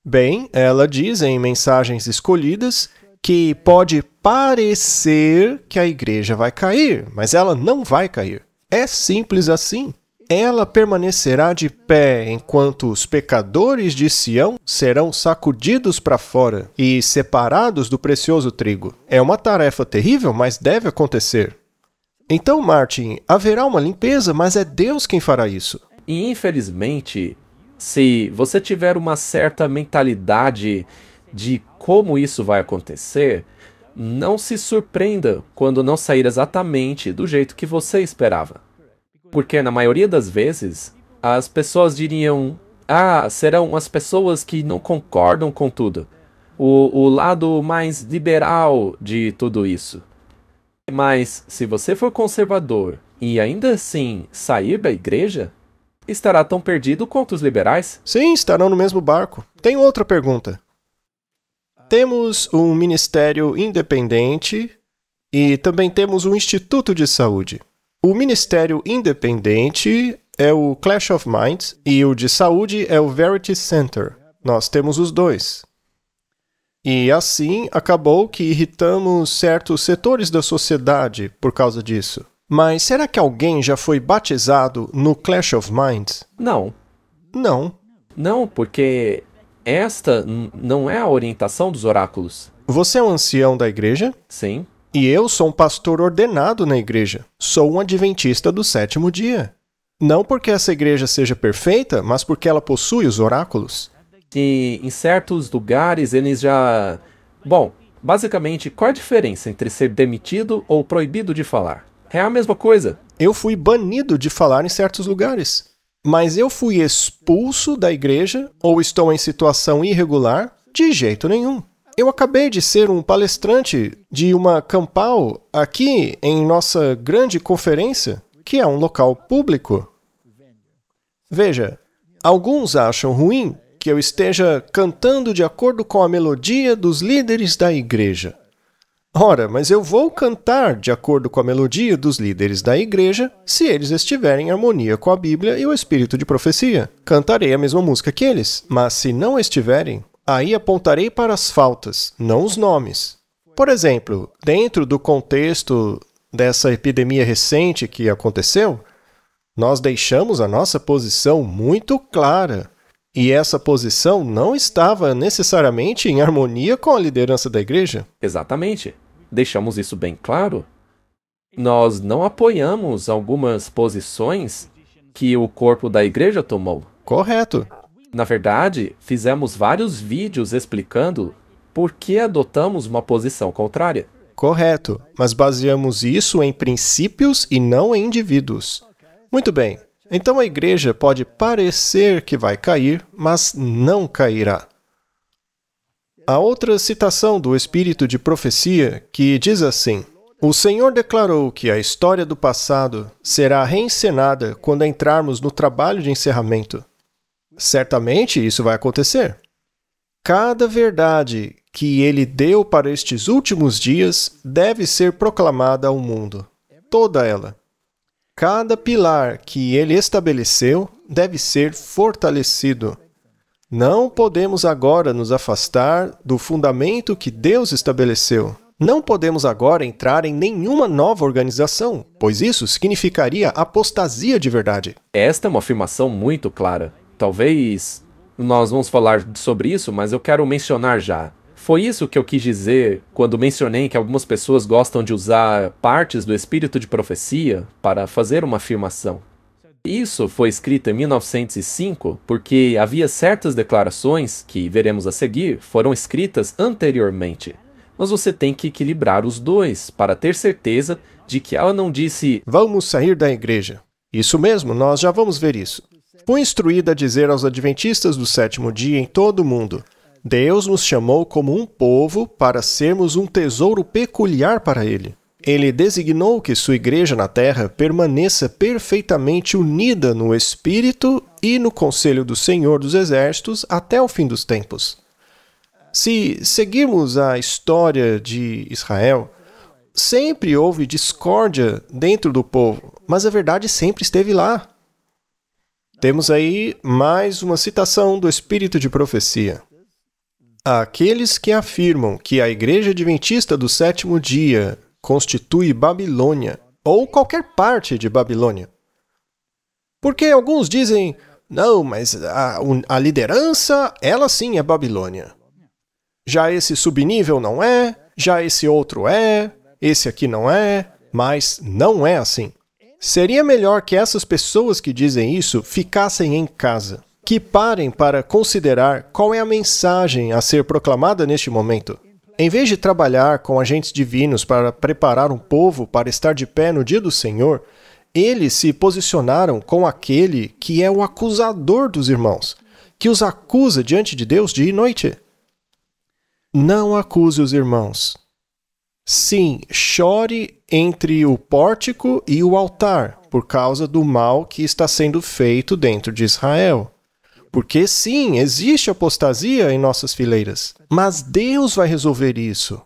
Bem, ela diz em Mensagens Escolhidas que pode parecer que a igreja vai cair, mas ela não vai cair. É simples assim. Ela permanecerá de pé enquanto os pecadores de Sião serão sacudidos para fora e separados do precioso trigo. É uma tarefa terrível, mas deve acontecer. Então, Martin, haverá uma limpeza, mas é Deus quem fará isso. E infelizmente, se você tiver uma certa mentalidade de como isso vai acontecer, não se surpreenda quando não sair exatamente do jeito que você esperava. Porque na maioria das vezes, as pessoas diriam, serão as pessoas que não concordam com tudo. O lado mais liberal de tudo isso. Mas se você for conservador e ainda assim sair da igreja, estará tão perdido quanto os liberais? Sim, estarão no mesmo barco. Tenho outra pergunta. Temos um ministério independente e também temos um instituto de saúde. O ministério independente é o Clash of Minds e o de saúde é o Verity Center. Nós temos os dois. E assim acabou que irritamos certos setores da sociedade por causa disso. Mas será que alguém já foi batizado no Clash of Minds? Não. Não. Não, porque esta não é a orientação dos oráculos. Você é um ancião da igreja? Sim. E eu sou um pastor ordenado na igreja. Sou um adventista do 7º dia. Não porque essa igreja seja perfeita, mas porque ela possui os oráculos. E em certos lugares eles já... Bom, basicamente, qual a diferença entre ser demitido ou proibido de falar? É a mesma coisa. Eu fui banido de falar em certos lugares. Mas eu fui expulso da igreja ou estou em situação irregular? De jeito nenhum. Eu acabei de ser um palestrante de uma campal aqui em nossa grande conferência, que é um local público. Veja, alguns acham ruim que eu esteja cantando de acordo com a melodia dos líderes da igreja. Ora, mas eu vou cantar de acordo com a melodia dos líderes da igreja se eles estiverem em harmonia com a Bíblia e o espírito de profecia. Cantarei a mesma música que eles, mas se não estiverem, aí apontarei para as faltas, não os nomes. Por exemplo, dentro do contexto dessa epidemia recente que aconteceu, nós deixamos a nossa posição muito clara. E essa posição não estava necessariamente em harmonia com a liderança da igreja. Exatamente. Deixamos isso bem claro. Nós não apoiamos algumas posições que o corpo da igreja tomou. Correto. Na verdade, fizemos vários vídeos explicando por que adotamos uma posição contrária. Correto, mas baseamos isso em princípios e não em indivíduos. Muito bem. Então a igreja pode parecer que vai cair, mas não cairá. Há outra citação do espírito de profecia que diz assim: O Senhor declarou que a história do passado será reencenada quando entrarmos no trabalho de encerramento. Certamente isso vai acontecer. Cada verdade que ele deu para estes últimos dias deve ser proclamada ao mundo. Toda ela. Cada pilar que ele estabeleceu deve ser fortalecido. Não podemos agora nos afastar do fundamento que Deus estabeleceu. Não podemos agora entrar em nenhuma nova organização, pois isso significaria apostasia de verdade. Esta é uma afirmação muito clara. Talvez nós vamos falar sobre isso, mas eu quero mencionar já. Foi isso que eu quis dizer quando mencionei que algumas pessoas gostam de usar partes do espírito de profecia para fazer uma afirmação. Isso foi escrito em 1905 porque havia certas declarações que veremos a seguir foram escritas anteriormente. Mas você tem que equilibrar os dois para ter certeza de que ela não disse "Vamos sair da igreja". Isso mesmo, nós já vamos ver isso. Fui instruída a dizer aos adventistas do sétimo dia em todo o mundo: Deus nos chamou como um povo para sermos um tesouro peculiar para Ele. Ele designou que sua igreja na terra permaneça perfeitamente unida no Espírito e no conselho do Senhor dos Exércitos até o fim dos tempos. Se seguirmos a história de Israel, sempre houve discórdia dentro do povo, mas a verdade sempre esteve lá. Temos aí mais uma citação do espírito de profecia. Aqueles que afirmam que a Igreja Adventista do sétimo dia constitui Babilônia, ou qualquer parte de Babilônia. Porque alguns dizem, não, mas a liderança, ela sim é Babilônia. Já esse subnível não é, já esse outro é, esse aqui não é, mas não é assim. Seria melhor que essas pessoas que dizem isso ficassem em casa, que parem para considerar qual é a mensagem a ser proclamada neste momento. Em vez de trabalhar com agentes divinos para preparar um povo para estar de pé no dia do Senhor, eles se posicionaram com aquele que é o acusador dos irmãos, que os acusa diante de Deus dia e noite. Não acuse os irmãos. Sim, chore entre o pórtico e o altar, por causa do mal que está sendo feito dentro de Israel. Porque sim, existe apostasia em nossas fileiras, mas Deus vai resolver isso.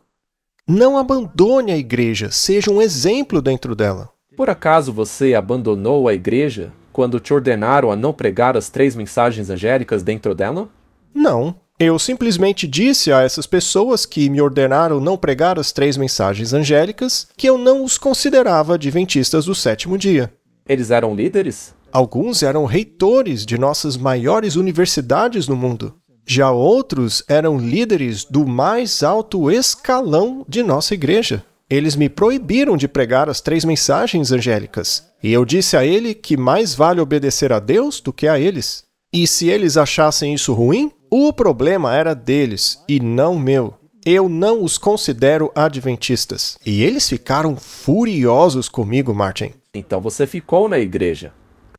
Não abandone a igreja, seja um exemplo dentro dela. Por acaso você abandonou a igreja quando te ordenaram a não pregar as 3 mensagens angélicas dentro dela? Não. Eu simplesmente disse a essas pessoas que me ordenaram não pregar as 3 mensagens angélicas que eu não os considerava adventistas do sétimo dia. Eles eram líderes? Alguns eram reitores de nossas maiores universidades no mundo. Já outros eram líderes do mais alto escalão de nossa igreja. Eles me proibiram de pregar as 3 mensagens angélicas. E eu disse a ele que mais vale obedecer a Deus do que a eles. E se eles achassem isso ruim, o problema era deles e não meu. Eu não os considero adventistas. E eles ficaram furiosos comigo, Martin. Então você ficou na igreja.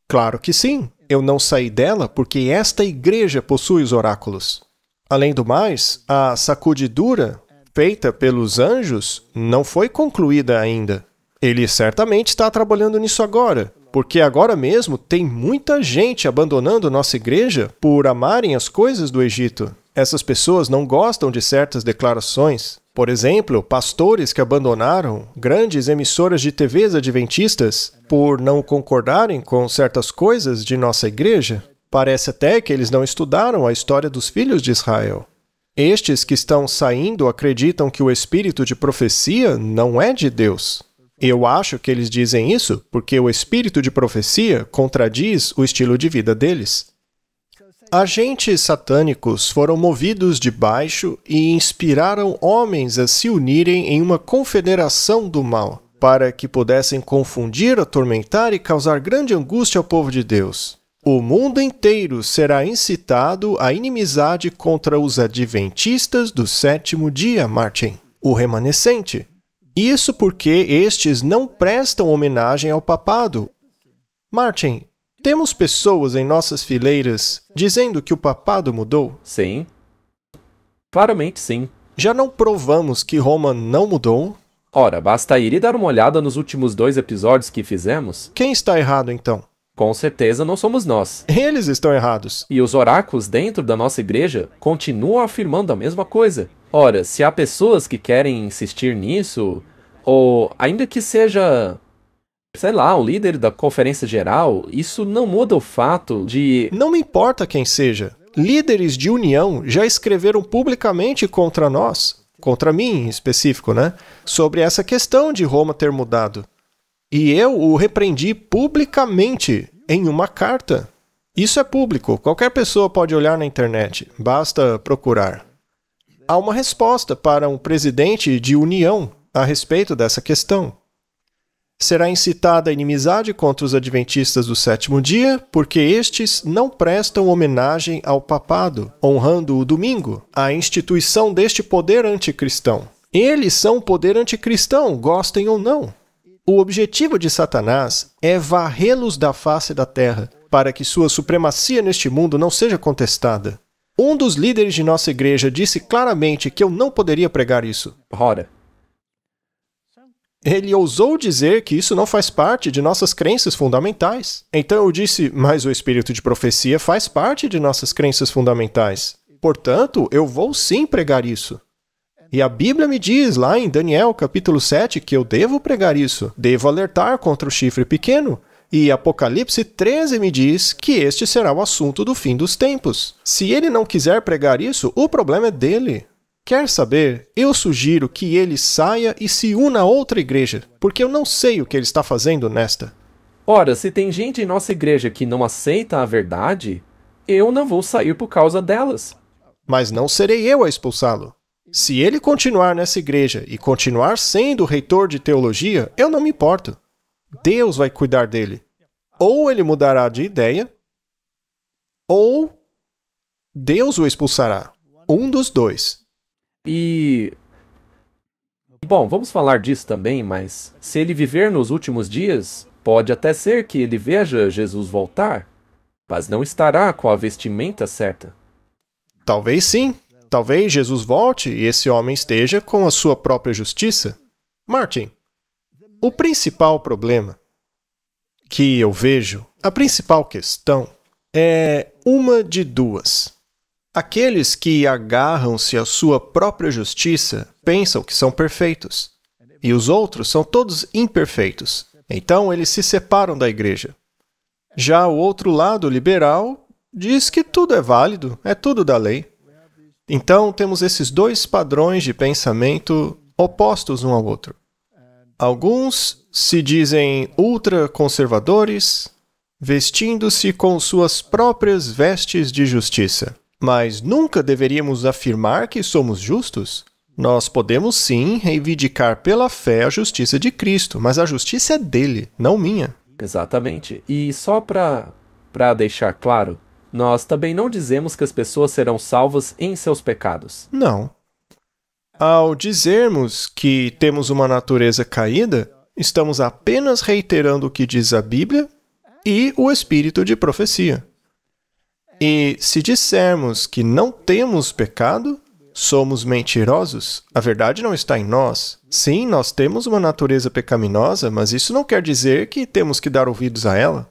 Claro que sim. Eu não saí dela porque esta igreja possui os oráculos. Além do mais, a sacudidura feita pelos anjos não foi concluída ainda. Ele certamente está trabalhando nisso agora, porque agora mesmo tem muita gente abandonando nossa igreja por amarem as coisas do Egito. Essas pessoas não gostam de certas declarações. Por exemplo, pastores que abandonaram grandes emissoras de TVs adventistas por não concordarem com certas coisas de nossa igreja. Parece até que eles não estudaram a história dos filhos de Israel. Estes que estão saindo acreditam que o espírito de profecia não é de Deus. Eu acho que eles dizem isso porque o espírito de profecia contradiz o estilo de vida deles. Agentes satânicos foram movidos de baixo e inspiraram homens a se unirem em uma confederação do mal, para que pudessem confundir, atormentar e causar grande angústia ao povo de Deus. O mundo inteiro será incitado à inimizade contra os adventistas do sétimo dia, Martin, o remanescente. Isso porque estes não prestam homenagem ao papado. Martin, temos pessoas em nossas fileiras dizendo que o papado mudou? Sim. Claramente sim. Já não provamos que Roma não mudou? Ora, basta ir e dar uma olhada nos últimos 2 episódios que fizemos. Quem está errado, então? Com certeza não somos nós. Eles estão errados. E os oráculos dentro da nossa igreja continuam afirmando a mesma coisa. Ora, se há pessoas que querem insistir nisso, ou ainda que seja, sei lá, o líder da conferência geral, isso não muda o fato de... Não me importa quem seja. líderes de união já escreveram publicamente contra nós, contra mim em específico, né? Sobre essa questão de Roma ter mudado. E eu o repreendi publicamente em uma carta. Isso é público, qualquer pessoa pode olhar na internet, basta procurar. Há uma resposta para um presidente de união a respeito dessa questão. Será incitada a inimizade contra os adventistas do sétimo dia, porque estes não prestam homenagem ao papado, honrando o domingo, a instituição deste poder anticristão. Eles são poder anticristão, gostem ou não. O objetivo de Satanás é varrê-los da face da terra, para que sua supremacia neste mundo não seja contestada. Um dos líderes de nossa igreja disse claramente que eu não poderia pregar isso. Ora, ele ousou dizer que isso não faz parte de nossas crenças fundamentais. Então eu disse, mas o espírito de profecia faz parte de nossas crenças fundamentais. Portanto, eu vou sim pregar isso. E a Bíblia me diz lá em Daniel capítulo 7 que eu devo pregar isso. Devo alertar contra o chifre pequeno. E Apocalipse 13 me diz que este será o assunto do fim dos tempos. Se ele não quiser pregar isso, o problema é dele. Quer saber? Eu sugiro que ele saia e se una a outra igreja, porque eu não sei o que ele está fazendo nesta. ora, se tem gente em nossa igreja que não aceita a verdade, eu não vou sair por causa delas. Mas não serei eu a expulsá-lo. Se ele continuar nessa igreja e continuar sendo reitor de teologia, eu não me importo. Deus vai cuidar dele. Ou ele mudará de ideia, ou Deus o expulsará. Um dos dois. Bom, vamos falar disso também, mas se ele viver nos últimos dias, pode até ser que ele veja Jesus voltar, mas não estará com a vestimenta certa. Talvez sim. Talvez Jesus volte e esse homem esteja com a sua própria justiça. Martin, o principal problema que eu vejo, a principal questão, é uma de duas. Aqueles que agarram-se à sua própria justiça pensam que são perfeitos, e os outros são todos imperfeitos. Então eles se separam da igreja. Já o outro lado liberal diz que tudo é válido, é tudo da lei. Então temos esses dois padrões de pensamento opostos um ao outro. Alguns se dizem ultraconservadores, vestindo-se com suas próprias vestes de justiça. Mas nunca deveríamos afirmar que somos justos? Nós podemos sim reivindicar pela fé a justiça de Cristo, mas a justiça é dele, não minha. Exatamente. E só para deixar claro, nós também não dizemos que as pessoas serão salvas em seus pecados. Não. Ao dizermos que temos uma natureza caída, estamos apenas reiterando o que diz a Bíblia e o espírito de profecia. E se dissermos que não temos pecado, somos mentirosos. A verdade não está em nós. Sim, nós temos uma natureza pecaminosa, mas isso não quer dizer que temos que dar ouvidos a ela.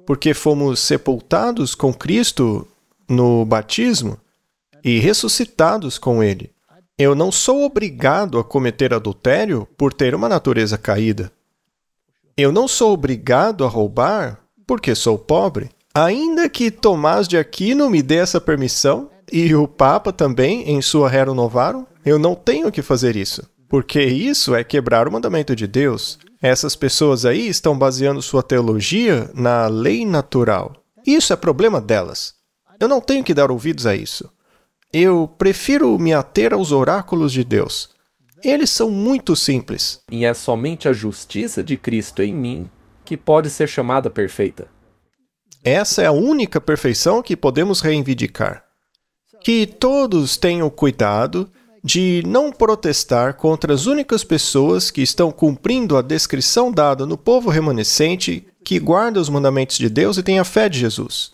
Porque fomos sepultados com Cristo no batismo e ressuscitados com Ele. Eu não sou obrigado a cometer adultério por ter uma natureza caída. Eu não sou obrigado a roubar porque sou pobre. Ainda que Tomás de Aquino me dê essa permissão, e o Papa também, em sua Rerum Novarum, eu não tenho que fazer isso, porque isso é quebrar o mandamento de Deus. Essas pessoas aí estão baseando sua teologia na lei natural. Isso é problema delas. Eu não tenho que dar ouvidos a isso. Eu prefiro me ater aos oráculos de Deus. Eles são muito simples. E é somente a justiça de Cristo em mim que pode ser chamada perfeita. Essa é a única perfeição que podemos reivindicar. Que todos tenham cuidado de não protestar contra as únicas pessoas que estão cumprindo a descrição dada no povo remanescente que guarda os mandamentos de Deus e tem a fé de Jesus.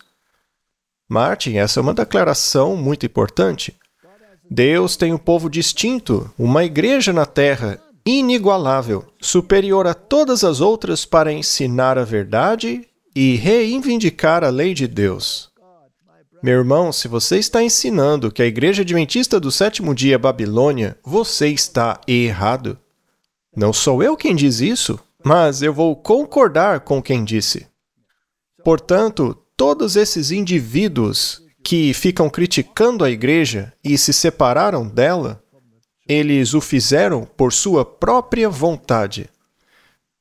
Martin, essa é uma declaração muito importante. Deus tem um povo distinto, uma igreja na terra inigualável, superior a todas as outras para ensinar a verdade e reivindicar a lei de Deus. Meu irmão, se você está ensinando que a Igreja Adventista do Sétimo Dia é Babilônia, você está errado. Não sou eu quem diz isso, mas eu vou concordar com quem disse. Portanto, todos esses indivíduos que ficam criticando a igreja e se separaram dela, eles o fizeram por sua própria vontade.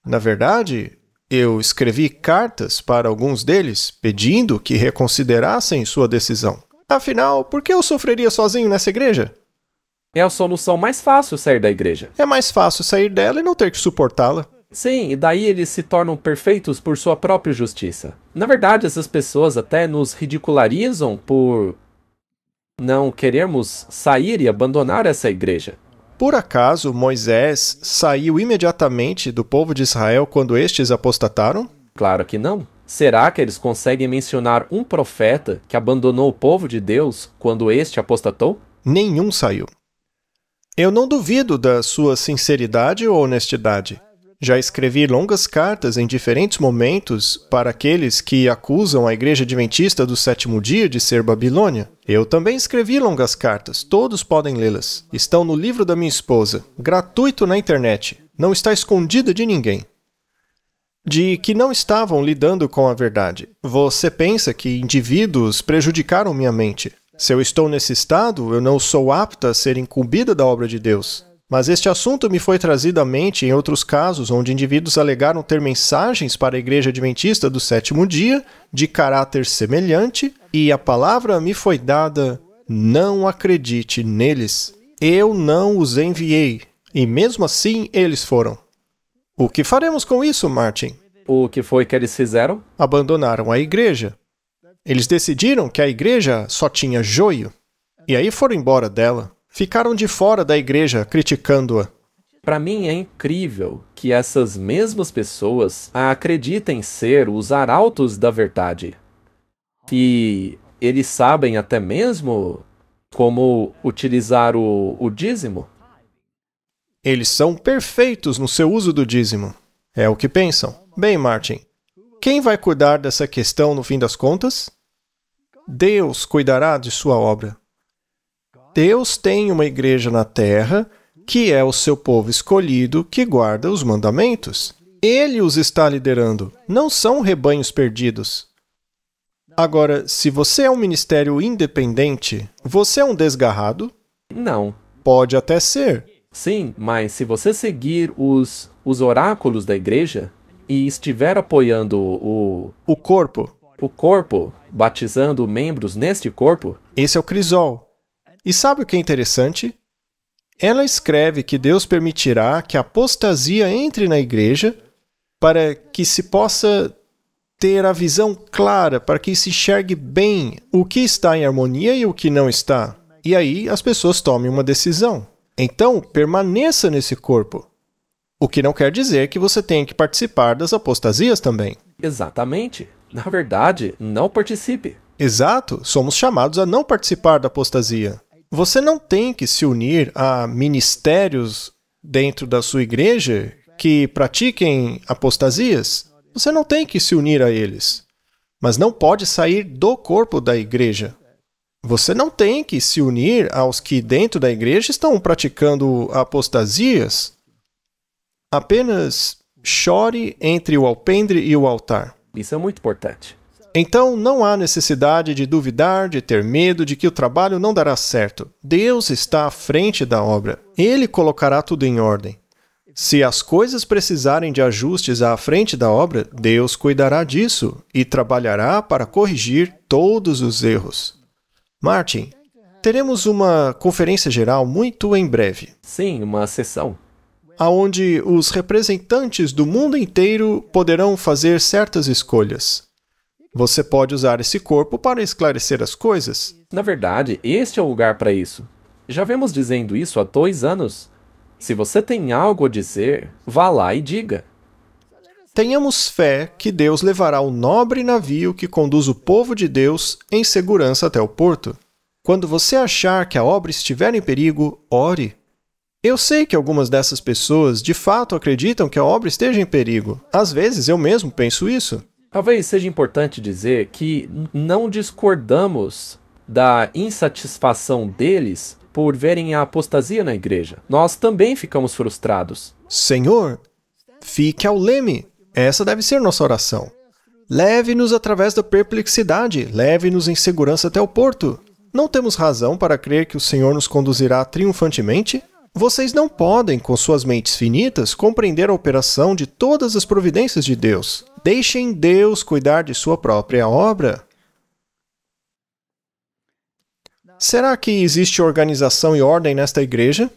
Na verdade, eu escrevi cartas para alguns deles pedindo que reconsiderassem sua decisão. Afinal, por que eu sofreria sozinho nessa igreja? É a solução mais fácil sair da igreja. É mais fácil sair dela e não ter que suportá-la. Sim, e daí eles se tornam perfeitos por sua própria justiça. Na verdade, essas pessoas até nos ridicularizam por não querermos sair e abandonar essa igreja. Por acaso Moisés saiu imediatamente do povo de Israel quando estes apostataram? Claro que não. Será que eles conseguem mencionar um profeta que abandonou o povo de Deus quando este apostatou? Nenhum saiu. Eu não duvido da sua sinceridade ou honestidade. Já escrevi longas cartas em diferentes momentos para aqueles que acusam a Igreja Adventista do Sétimo Dia de ser Babilônia. Eu também escrevi longas cartas, todos podem lê-las. Estão no livro da minha esposa, gratuito na internet, não está escondida de ninguém. De que não estavam lidando com a verdade. Você pensa que indivíduos prejudicaram minha mente. Se eu estou nesse estado, eu não sou apta a ser incumbida da obra de Deus. Mas este assunto me foi trazido à mente em outros casos, onde indivíduos alegaram ter mensagens para a Igreja Adventista do Sétimo Dia, de caráter semelhante, e a palavra me foi dada: não acredite neles. Eu não os enviei, e mesmo assim eles foram. O que faremos com isso, Martin? O que foi que eles fizeram? Abandonaram a igreja. Eles decidiram que a igreja só tinha joio, e aí foram embora dela. Ficaram de fora da igreja, criticando-a. Para mim é incrível que essas mesmas pessoas acreditem ser os arautos da verdade. E eles sabem até mesmo como utilizar o dízimo. Eles são perfeitos no seu uso do dízimo. É o que pensam. Bem, Martin, quem vai cuidar dessa questão no fim das contas? Deus cuidará de sua obra. Deus tem uma igreja na terra, que é o seu povo escolhido, que guarda os mandamentos. Ele os está liderando, não são rebanhos perdidos. Agora, se você é um ministério independente, você é um desgarrado? Não. Pode até ser. Sim, mas se você seguir os oráculos da igreja e estiver apoiando o corpo, batizando membros neste corpo... Esse é o crisol. E sabe o que é interessante? Ela escreve que Deus permitirá que a apostasia entre na igreja para que se possa ter a visão clara, para que se enxergue bem o que está em harmonia e o que não está. E aí as pessoas tomem uma decisão. Então, permaneça nesse corpo. O que não quer dizer que você tenha que participar das apostasias também. Exatamente. Na verdade, não participe. Exato. Somos chamados a não participar da apostasia. Você não tem que se unir a ministérios dentro da sua igreja que pratiquem apostasias. Você não tem que se unir a eles. Mas não pode sair do corpo da igreja. Você não tem que se unir aos que dentro da igreja estão praticando apostasias. Apenas chore entre o alpendre e o altar. Isso é muito importante. Então, não há necessidade de duvidar, de ter medo de que o trabalho não dará certo. Deus está à frente da obra. Ele colocará tudo em ordem. Se as coisas precisarem de ajustes à frente da obra, Deus cuidará disso e trabalhará para corrigir todos os erros. Martin, teremos uma conferência geral muito em breve. Sim, uma sessão. Onde os representantes do mundo inteiro poderão fazer certas escolhas. Você pode usar esse corpo para esclarecer as coisas. Na verdade, este é o lugar para isso. Já vemos dizendo isso há 2 anos. Se você tem algo a dizer, vá lá e diga. Tenhamos fé que Deus levará o nobre navio que conduz o povo de Deus em segurança até o porto. Quando você achar que a obra estiver em perigo, ore. Eu sei que algumas dessas pessoas de fato acreditam que a obra esteja em perigo. Às vezes eu mesmo penso isso. Talvez seja importante dizer que não discordamos da insatisfação deles por verem a apostasia na igreja. Nós também ficamos frustrados. Senhor, fique ao leme. Essa deve ser nossa oração. Leve-nos através da perplexidade, leve-nos em segurança até o porto. Não temos razão para crer que o Senhor nos conduzirá triunfantemente? Vocês não podem, com suas mentes finitas, compreender a operação de todas as providências de Deus. Deixem Deus cuidar de sua própria obra. Será que existe organização e ordem nesta igreja?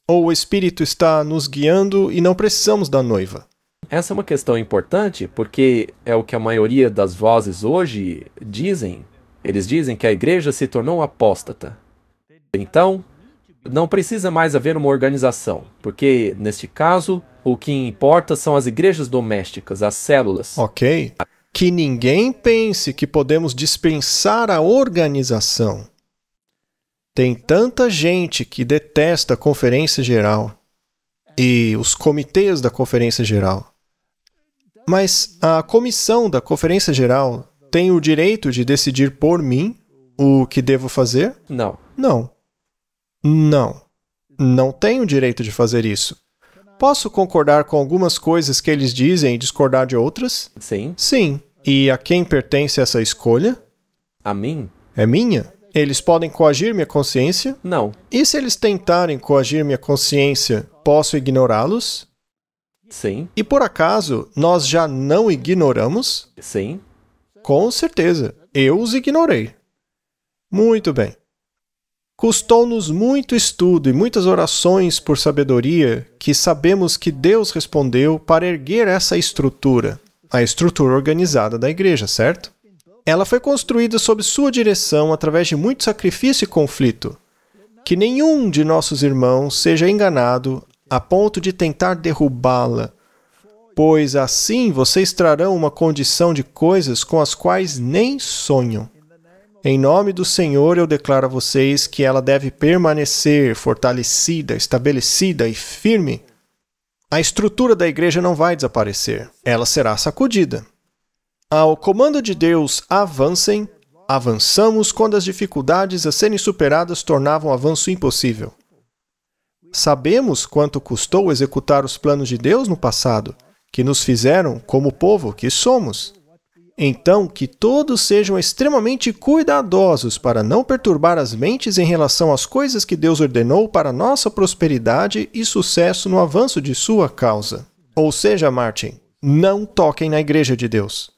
Ou o Espírito está nos guiando e não precisamos da noiva? Essa é uma questão importante porque é o que a maioria das vozes hoje dizem. Eles dizem que a igreja se tornou apóstata. Então, não precisa mais haver uma organização, porque, neste caso, o que importa são as igrejas domésticas, as células. Ok. Que ninguém pense que podemos dispensar a organização. Tem tanta gente que detesta a Conferência Geral e os comitês da Conferência Geral. Mas a comissão da Conferência Geral tem o direito de decidir por mim o que devo fazer? Não. Não. Não. Não tenho o direito de fazer isso. Posso concordar com algumas coisas que eles dizem e discordar de outras? Sim. Sim. E a quem pertence essa escolha? A mim? É minha? Eles podem coagir minha consciência? Não. E se eles tentarem coagir minha consciência, posso ignorá-los? Sim. E por acaso, nós já não ignoramos? Sim. Com certeza. Eu os ignorei. Muito bem. Custou-nos muito estudo e muitas orações por sabedoria que sabemos que Deus respondeu para erguer essa estrutura, a estrutura organizada da igreja, certo? Ela foi construída sob sua direção através de muito sacrifício e conflito. Que nenhum de nossos irmãos seja enganado a ponto de tentar derrubá-la, pois assim vocês trarão uma condição de coisas com as quais nem sonham. Em nome do Senhor, eu declaro a vocês que ela deve permanecer fortalecida, estabelecida e firme. A estrutura da igreja não vai desaparecer. Ela será sacudida. Ao comando de Deus, avancem, avançamos quando as dificuldades a serem superadas tornavam o avanço impossível. Sabemos quanto custou executar os planos de Deus no passado, que nos fizeram como o povo que somos. Então, que todos sejam extremamente cuidadosos para não perturbar as mentes em relação às coisas que Deus ordenou para nossa prosperidade e sucesso no avanço de sua causa. Ou seja, Martin, não toquem na igreja de Deus.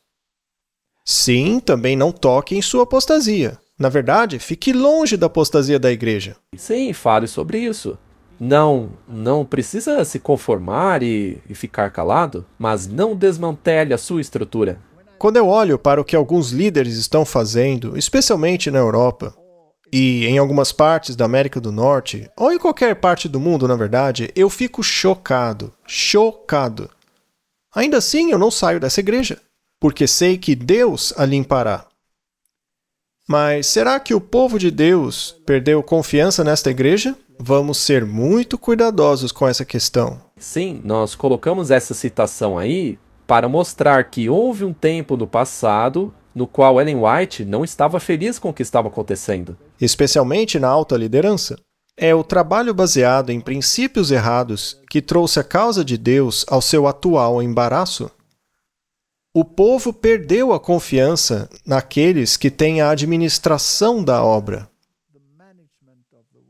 Sim, também não toque em sua apostasia. Na verdade, fique longe da apostasia da igreja. Sim, fale sobre isso. Não precisa se conformar e ficar calado, mas não desmantele a sua estrutura. Quando eu olho para o que alguns líderes estão fazendo, especialmente na Europa, e em algumas partes da América do Norte, ou em qualquer parte do mundo, na verdade, eu fico chocado. Chocado. Ainda assim, eu não saio dessa igreja, porque sei que Deus a limpará. Mas será que o povo de Deus perdeu confiança nesta igreja? Vamos ser muito cuidadosos com essa questão. Sim, nós colocamos essa citação aí para mostrar que houve um tempo no passado no qual Ellen White não estava feliz com o que estava acontecendo. Especialmente na alta liderança. É o trabalho baseado em princípios errados que trouxe a causa de Deus ao seu atual embaraço. O povo perdeu a confiança naqueles que têm a administração da obra.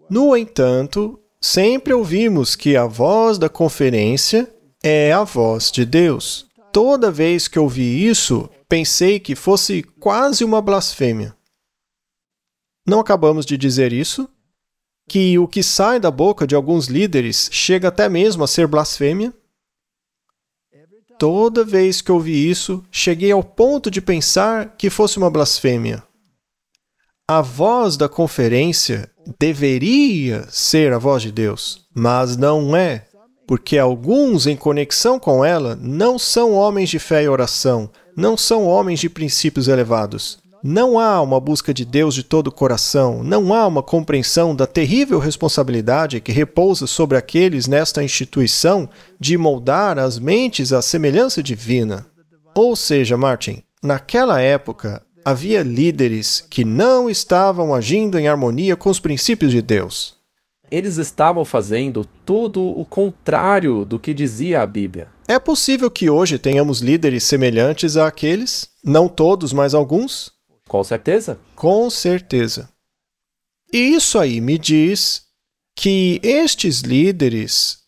No entanto, sempre ouvimos que a voz da conferência é a voz de Deus. Toda vez que ouvi isso, pensei que fosse quase uma blasfêmia. Não acabamos de dizer isso? Que o que sai da boca de alguns líderes chega até mesmo a ser blasfêmia? Toda vez que ouvi isso, cheguei ao ponto de pensar que fosse uma blasfêmia. A voz da conferência deveria ser a voz de Deus, mas não é, porque alguns em conexão com ela não são homens de fé e oração, não são homens de princípios elevados. Não há uma busca de Deus de todo o coração, não há uma compreensão da terrível responsabilidade que repousa sobre aqueles nesta instituição de moldar as mentes à semelhança divina. Ou seja, Martin, naquela época havia líderes que não estavam agindo em harmonia com os princípios de Deus. Eles estavam fazendo tudo o contrário do que dizia a Bíblia. É possível que hoje tenhamos líderes semelhantes àqueles? Não todos, mas alguns? Com certeza. Com certeza. E isso aí me diz que estes líderes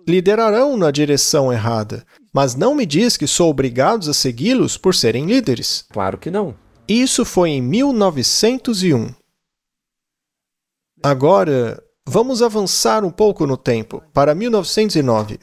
liderarão na direção errada, mas não me diz que sou obrigado a segui-los por serem líderes. Claro que não. Isso foi em 1901. Agora, vamos avançar um pouco no tempo, para 1909.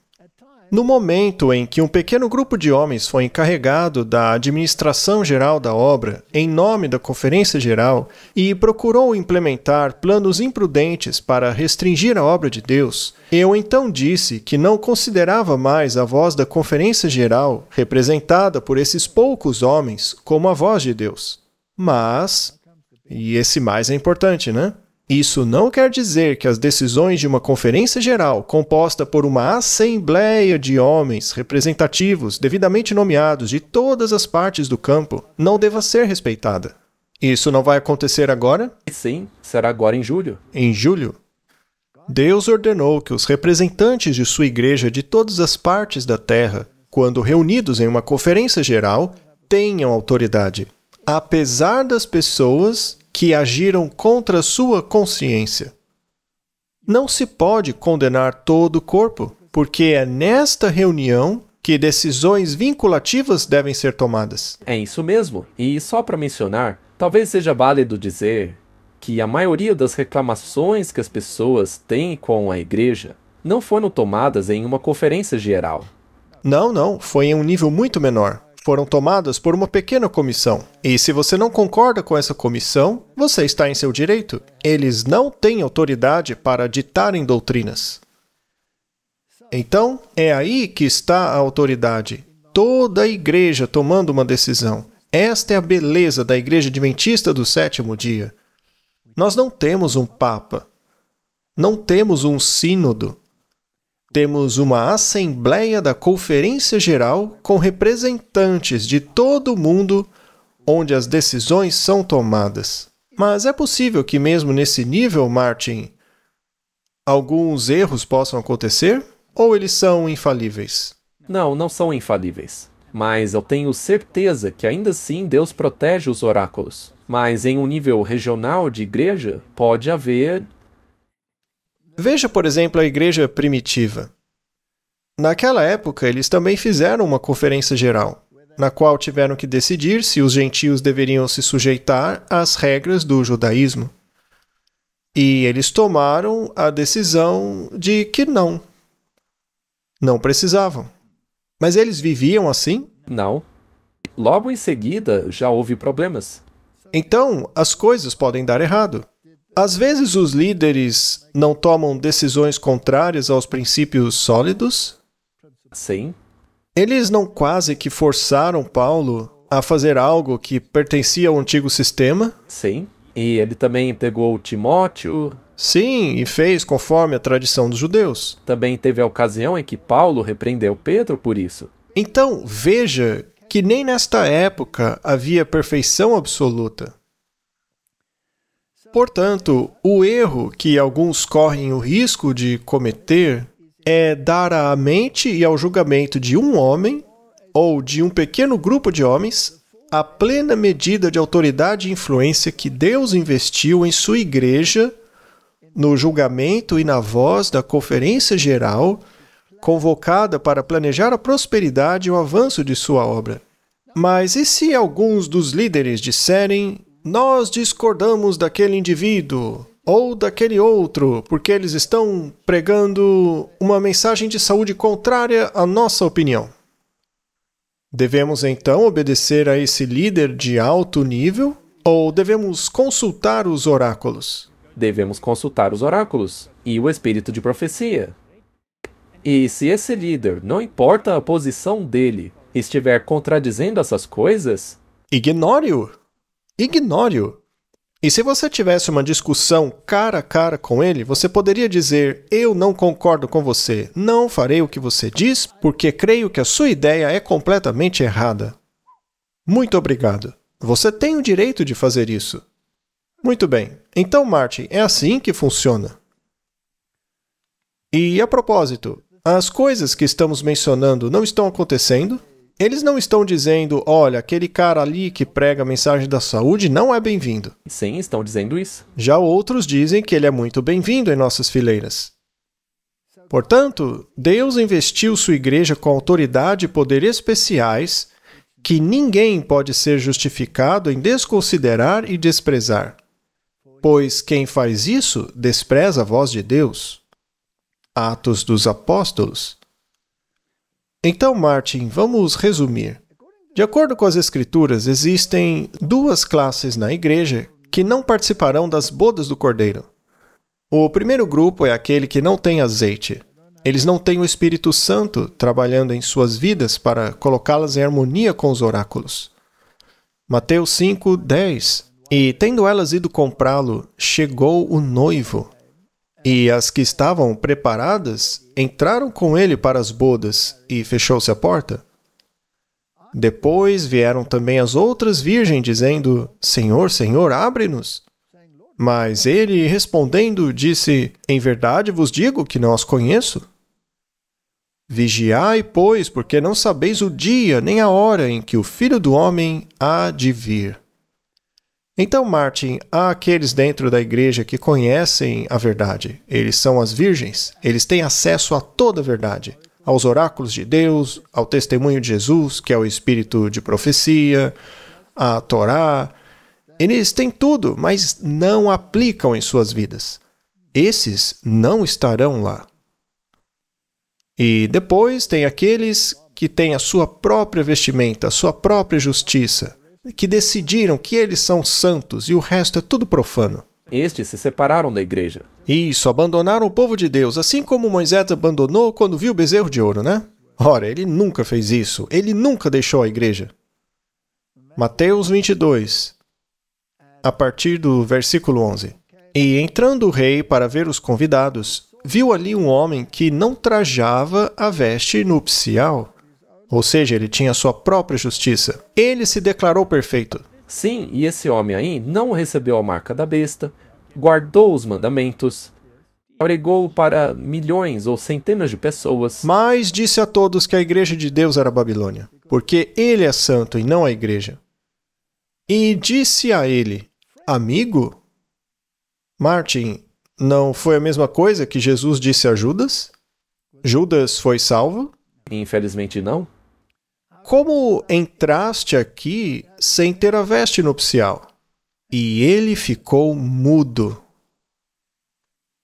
No momento em que um pequeno grupo de homens foi encarregado da administração geral da obra, em nome da Conferência Geral, e procurou implementar planos imprudentes para restringir a obra de Deus, eu então disse que não considerava mais a voz da Conferência Geral, representada por esses poucos homens, como a voz de Deus. Mas, e esse mais é importante, né? Isso não quer dizer que as decisões de uma conferência geral, composta por uma assembleia de homens representativos devidamente nomeados de todas as partes do campo, não deva ser respeitada. Isso não vai acontecer agora? Sim, será agora em julho. Em julho? Deus ordenou que os representantes de sua igreja de todas as partes da terra, quando reunidos em uma conferência geral, tenham autoridade, apesar das pessoas que agiram contra sua consciência. Não se pode condenar todo o corpo, porque é nesta reunião que decisões vinculativas devem ser tomadas. É isso mesmo. E só para mencionar, talvez seja válido dizer que a maioria das reclamações que as pessoas têm com a igreja não foram tomadas em uma conferência geral. Não, foi em um nível muito menor. Foram tomadas por uma pequena comissão. E se você não concorda com essa comissão, você está em seu direito. Eles não têm autoridade para ditarem doutrinas. Então, é aí que está a autoridade. Toda a igreja tomando uma decisão. Esta é a beleza da Igreja Adventista do Sétimo Dia. Nós não temos um papa. Não temos um sínodo. Temos uma assembleia da Conferência Geral com representantes de todo o mundo onde as decisões são tomadas. Mas é possível que mesmo nesse nível, Martin, alguns erros possam acontecer? Ou eles são infalíveis? Não são infalíveis. Mas eu tenho certeza que ainda assim Deus protege os oráculos. Mas em um nível regional de igreja, pode haver... Veja, por exemplo, a igreja primitiva. Naquela época, eles também fizeram uma conferência geral, na qual tiveram que decidir se os gentios deveriam se sujeitar às regras do judaísmo. E eles tomaram a decisão de que não precisavam. Mas eles viviam assim? Não. Logo em seguida, já houve problemas. Então, as coisas podem dar errado. Às vezes os líderes não tomam decisões contrárias aos princípios sólidos? Sim. Eles não quase que forçaram Paulo a fazer algo que pertencia ao antigo sistema? Sim. E ele também pegou Timóteo. Sim, e fez conforme a tradição dos judeus. Também teve a ocasião em que Paulo repreendeu Pedro por isso. Então, veja que nem nesta época havia perfeição absoluta. Portanto, o erro que alguns correm o risco de cometer é dar à mente e ao julgamento de um homem, ou de um pequeno grupo de homens, a plena medida de autoridade e influência que Deus investiu em sua igreja, no julgamento e na voz da Conferência Geral, convocada para planejar a prosperidade e o avanço de sua obra. Mas e se alguns dos líderes disserem: nós discordamos daquele indivíduo ou daquele outro, porque eles estão pregando uma mensagem de saúde contrária à nossa opinião? Devemos então obedecer a esse líder de alto nível ou devemos consultar os oráculos? Devemos consultar os oráculos e o espírito de profecia. E se esse líder, não importa a posição dele, estiver contradizendo essas coisas... Ignore-o! Ignore-o! E se você tivesse uma discussão cara a cara com ele, você poderia dizer: eu não concordo com você, não farei o que você diz, porque creio que a sua ideia é completamente errada. Muito obrigado. Você tem o direito de fazer isso. Muito bem. Então, Martin, é assim que funciona. E a propósito, As coisas que estamos mencionando não estão acontecendo. Eles não estão dizendo, olha, aquele cara ali que prega a mensagem da saúde não é bem-vindo. Sim, estão dizendo isso. Já outros dizem que ele é muito bem-vindo em nossas fileiras. Portanto, Deus investiu sua igreja com autoridade e poder especiais que ninguém pode ser justificado em desconsiderar e desprezar. Pois quem faz isso despreza a voz de Deus. Atos dos Apóstolos. Então, Martin, vamos resumir. De acordo com as Escrituras, existem duas classes na igreja que não participarão das bodas do Cordeiro. O primeiro grupo é aquele que não tem azeite. Eles não têm o Espírito Santo trabalhando em suas vidas para colocá-las em harmonia com os oráculos. Mateus 5:10. E tendo elas ido comprá-lo, chegou o noivo. E as que estavam preparadas entraram com ele para as bodas, e fechou-se a porta. Depois vieram também as outras virgens, dizendo, Senhor, Senhor, abre-nos. Mas ele, respondendo, disse, em verdade vos digo que não as conheço. Vigiai, pois, porque não sabeis o dia nem a hora em que o Filho do Homem há de vir. Então, Martin, há aqueles dentro da igreja que conhecem a verdade. Eles são as virgens. Eles têm acesso a toda a verdade. Aos oráculos de Deus, ao testemunho de Jesus, que é o espírito de profecia, à Torá. Eles têm tudo, mas não aplicam em suas vidas. Esses não estarão lá. E depois tem aqueles que têm a sua própria vestimenta, a sua própria justiça, que decidiram que eles são santos e o resto é tudo profano. Estes se separaram da igreja. Isso, abandonaram o povo de Deus, assim como Moisés abandonou quando viu o bezerro de ouro, né? Ora, ele nunca fez isso, ele nunca deixou a igreja. Mateus 22, a partir do versículo 11. E entrando o rei para ver os convidados, viu ali um homem que não trajava a veste nupcial. Ou seja, ele tinha sua própria justiça. Ele se declarou perfeito. Sim, e esse homem aí não recebeu a marca da besta, guardou os mandamentos, pregou para milhões ou centenas de pessoas. Mas disse a todos que a igreja de Deus era a Babilônia, porque ele é santo e não a igreja. E disse a ele, amigo? Martin, não foi a mesma coisa que Jesus disse a Judas? Judas foi salvo? Infelizmente não. Como entraste aqui sem ter a veste nupcial? E ele ficou mudo.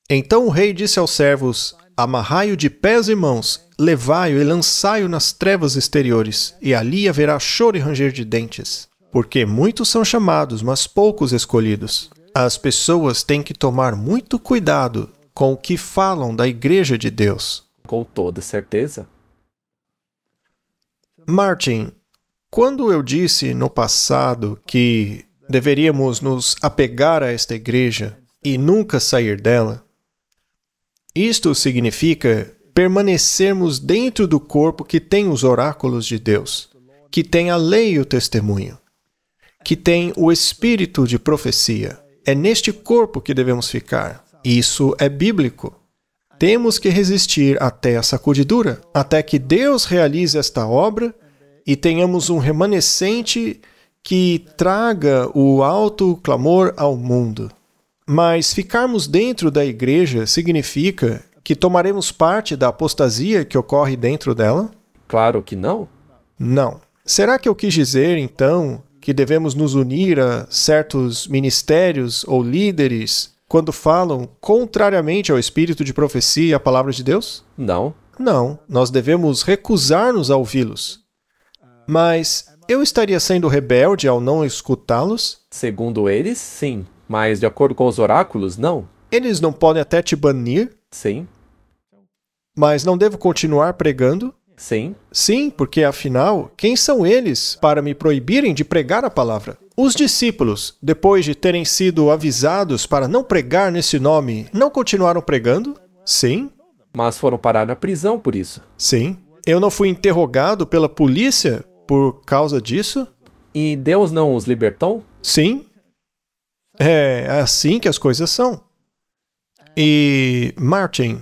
Então o rei disse aos servos, amarrai-o de pés e mãos, levai-o e lançai-o nas trevas exteriores, e ali haverá choro e ranger de dentes. Porque muitos são chamados, mas poucos escolhidos. As pessoas têm que tomar muito cuidado com o que falam da igreja de Deus. Com toda certeza. Martin, quando eu disse no passado que deveríamos nos apegar a esta igreja e nunca sair dela, isto significa permanecermos dentro do corpo que tem os oráculos de Deus, que tem a lei e o testemunho, que tem o espírito de profecia. É neste corpo que devemos ficar. Isso é bíblico. Temos que resistir até a sacudidura, até que Deus realize esta obra e tenhamos um remanescente que traga o alto clamor ao mundo. Mas ficarmos dentro da igreja significa que tomaremos parte da apostasia que ocorre dentro dela? Claro que não. Não. Será que eu quis dizer, então, que devemos nos unir a certos ministérios ou líderes quando falam contrariamente ao espírito de profecia e à palavra de Deus? Não. Não, nós devemos recusar-nos a ouvi-los. Mas eu estaria sendo rebelde ao não escutá-los? Segundo eles, sim. Mas de acordo com os oráculos, não. Eles não podem até te banir? Sim. Mas não devo continuar pregando? Sim. Sim, porque afinal, quem são eles para me proibirem de pregar a palavra? Os discípulos, depois de terem sido avisados para não pregar nesse nome, não continuaram pregando? Sim. Mas foram parar na prisão por isso. Sim. Eu não fui interrogado pela polícia por causa disso? E Deus não os libertou? Sim. É assim que as coisas são. E, Martin,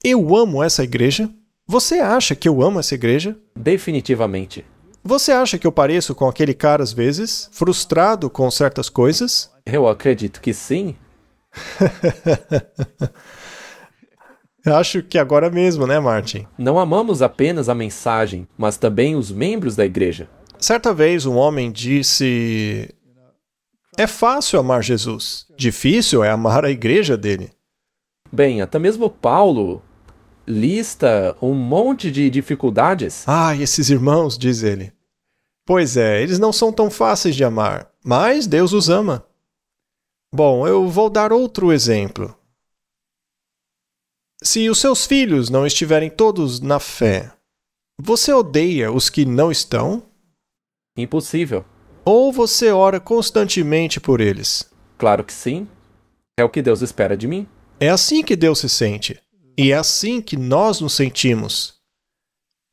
Eu amo essa igreja? Você acha que eu amo essa igreja? Definitivamente. Você acha que eu pareço com aquele cara às vezes, frustrado com certas coisas? Eu acredito que sim. Acho que agora mesmo, né, Martin? Não amamos apenas a mensagem, mas também os membros da igreja. Certa vez um homem disse: é fácil amar Jesus, difícil é amar a igreja dele. Bem, até mesmo Paulo lista um monte de dificuldades. Ah, esses irmãos, diz ele. Pois é, eles não são tão fáceis de amar, mas Deus os ama. Bom, eu vou dar outro exemplo. Se os seus filhos não estiverem todos na fé, você odeia os que não estão? Impossível. Ou você ora constantemente por eles? Claro que sim. É o que Deus espera de mim. É assim que Deus se sente. E é assim que nós nos sentimos.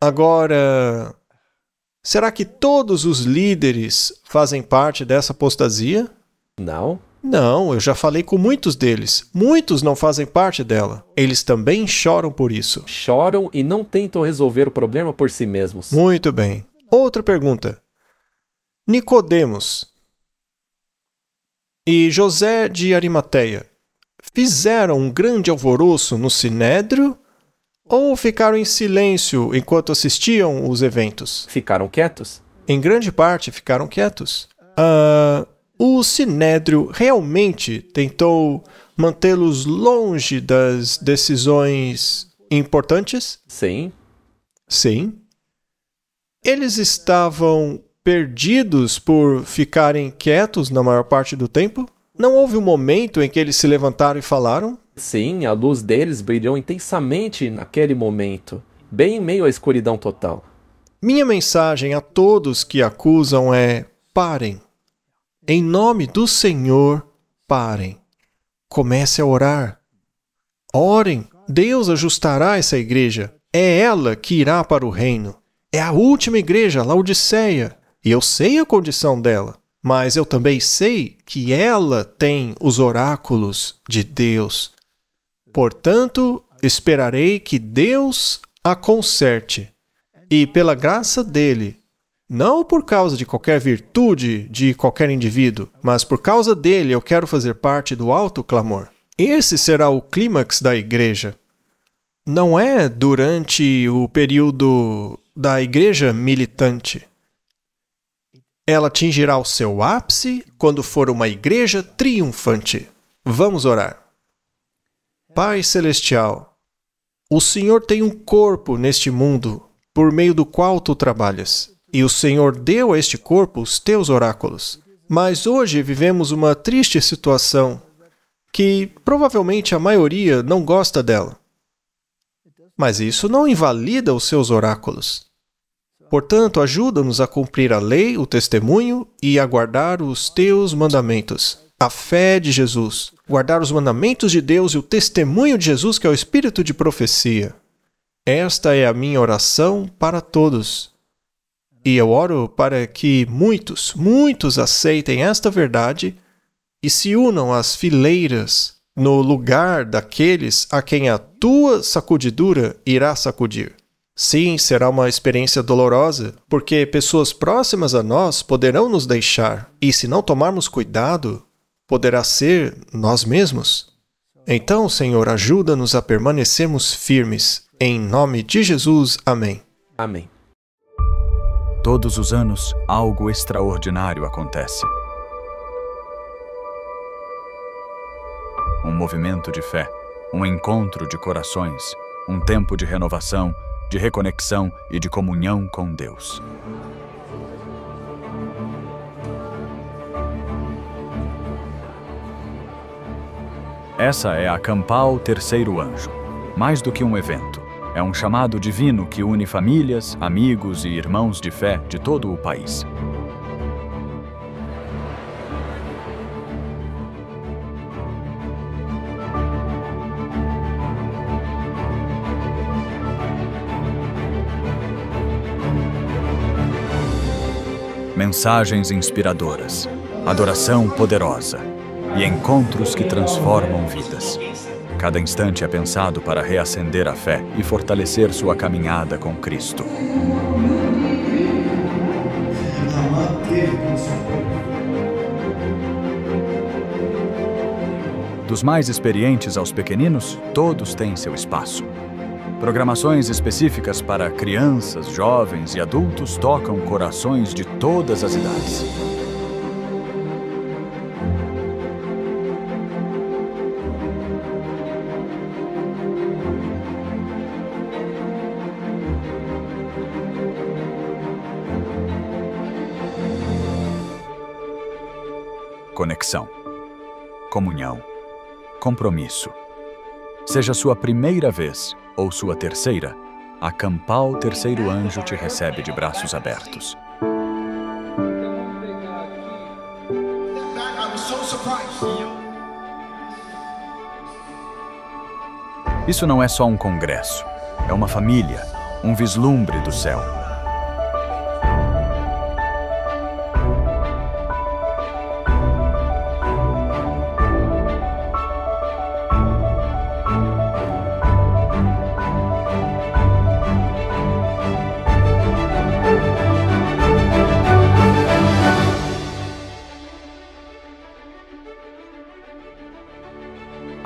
Agora, será que todos os líderes fazem parte dessa apostasia? Não. Não, eu já falei com muitos deles. Muitos não fazem parte dela. Eles também choram por isso. Choram e não tentam resolver o problema por si mesmos. Muito bem. Outra pergunta. Nicodemos e José de Arimateia fizeram um grande alvoroço no Sinédrio ou ficaram em silêncio enquanto assistiam os eventos? Ficaram quietos? Em grande parte ficaram quietos. O Sinédrio realmente tentou mantê-los longe das decisões importantes? Sim. Sim. Eles estavam perdidos por ficarem quietos na maior parte do tempo? Não houve um momento em que eles se levantaram e falaram? Sim, a luz deles brilhou intensamente naquele momento, bem em meio à escuridão total. Minha mensagem a todos que acusam é: parem. Em nome do Senhor, parem. Comece a orar. Orem. Deus ajustará essa igreja. É ela que irá para o reino. É a última igreja, Laodiceia. E eu sei a condição dela. Mas eu também sei que ela tem os oráculos de Deus. Portanto, esperarei que Deus a conserte. E pela graça dele, não por causa de qualquer virtude de qualquer indivíduo, mas por causa dele eu quero fazer parte do alto clamor. Esse será o clímax da igreja. Não é durante o período da igreja militante. Ela atingirá o seu ápice quando for uma igreja triunfante. Vamos orar. Pai Celestial, o Senhor tem um corpo neste mundo por meio do qual tu trabalhas. E o Senhor deu a este corpo os teus oráculos. Mas hoje vivemos uma triste situação que provavelmente a maioria não gosta dela. Mas isso não invalida os seus oráculos. Portanto, ajuda-nos a cumprir a lei, o testemunho e a guardar os teus mandamentos. A fé de Jesus. Guardar os mandamentos de Deus e o testemunho de Jesus, que é o espírito de profecia. Esta é a minha oração para todos. E eu oro para que muitos aceitem esta verdade e se unam às fileiras no lugar daqueles a quem a tua sacudidura irá sacudir. Sim, será uma experiência dolorosa, porque pessoas próximas a nós poderão nos deixar, e se não tomarmos cuidado, poderá ser nós mesmos. Então, Senhor, ajuda-nos a permanecermos firmes. Em nome de Jesus, amém. Amém. Todos os anos, algo extraordinário acontece. Um movimento de fé, um encontro de corações, um tempo de renovação, de reconexão e de comunhão com Deus. Essa é a Campal Terceiro Anjo. Mais do que um evento, é um chamado divino que une famílias, amigos e irmãos de fé de todo o país. Mensagens inspiradoras, adoração poderosa e encontros que transformam vidas. Cada instante é pensado para reacender a fé e fortalecer sua caminhada com Cristo. Dos mais experientes aos pequeninos, todos têm seu espaço. Programações específicas para crianças, jovens e adultos tocam corações de todas as idades. Conexão, comunhão, compromisso. Seja sua primeira vez ou sua terceira, a Campal Terceiro Anjo te recebe de braços abertos. Isso não é só um congresso, é uma família, um vislumbre do céu.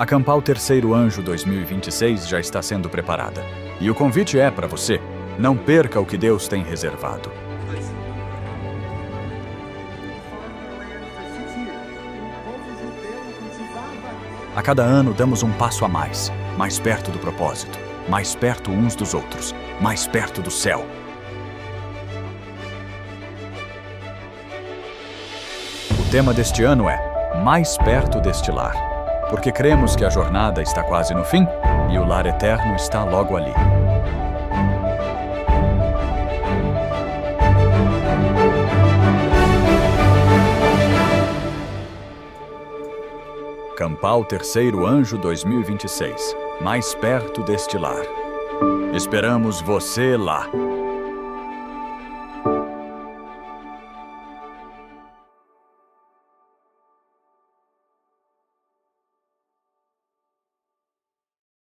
A Campal Terceiro Anjo 2026 já está sendo preparada. E o convite é para você. Não perca o que Deus tem reservado. A cada ano damos um passo a mais perto do propósito, mais perto uns dos outros, mais perto do céu. O tema deste ano é Mais Perto deste Lar. Porque cremos que a jornada está quase no fim e o lar eterno está logo ali. Campal Terceiro Anjo 2026. Mais perto deste lar. Esperamos você lá.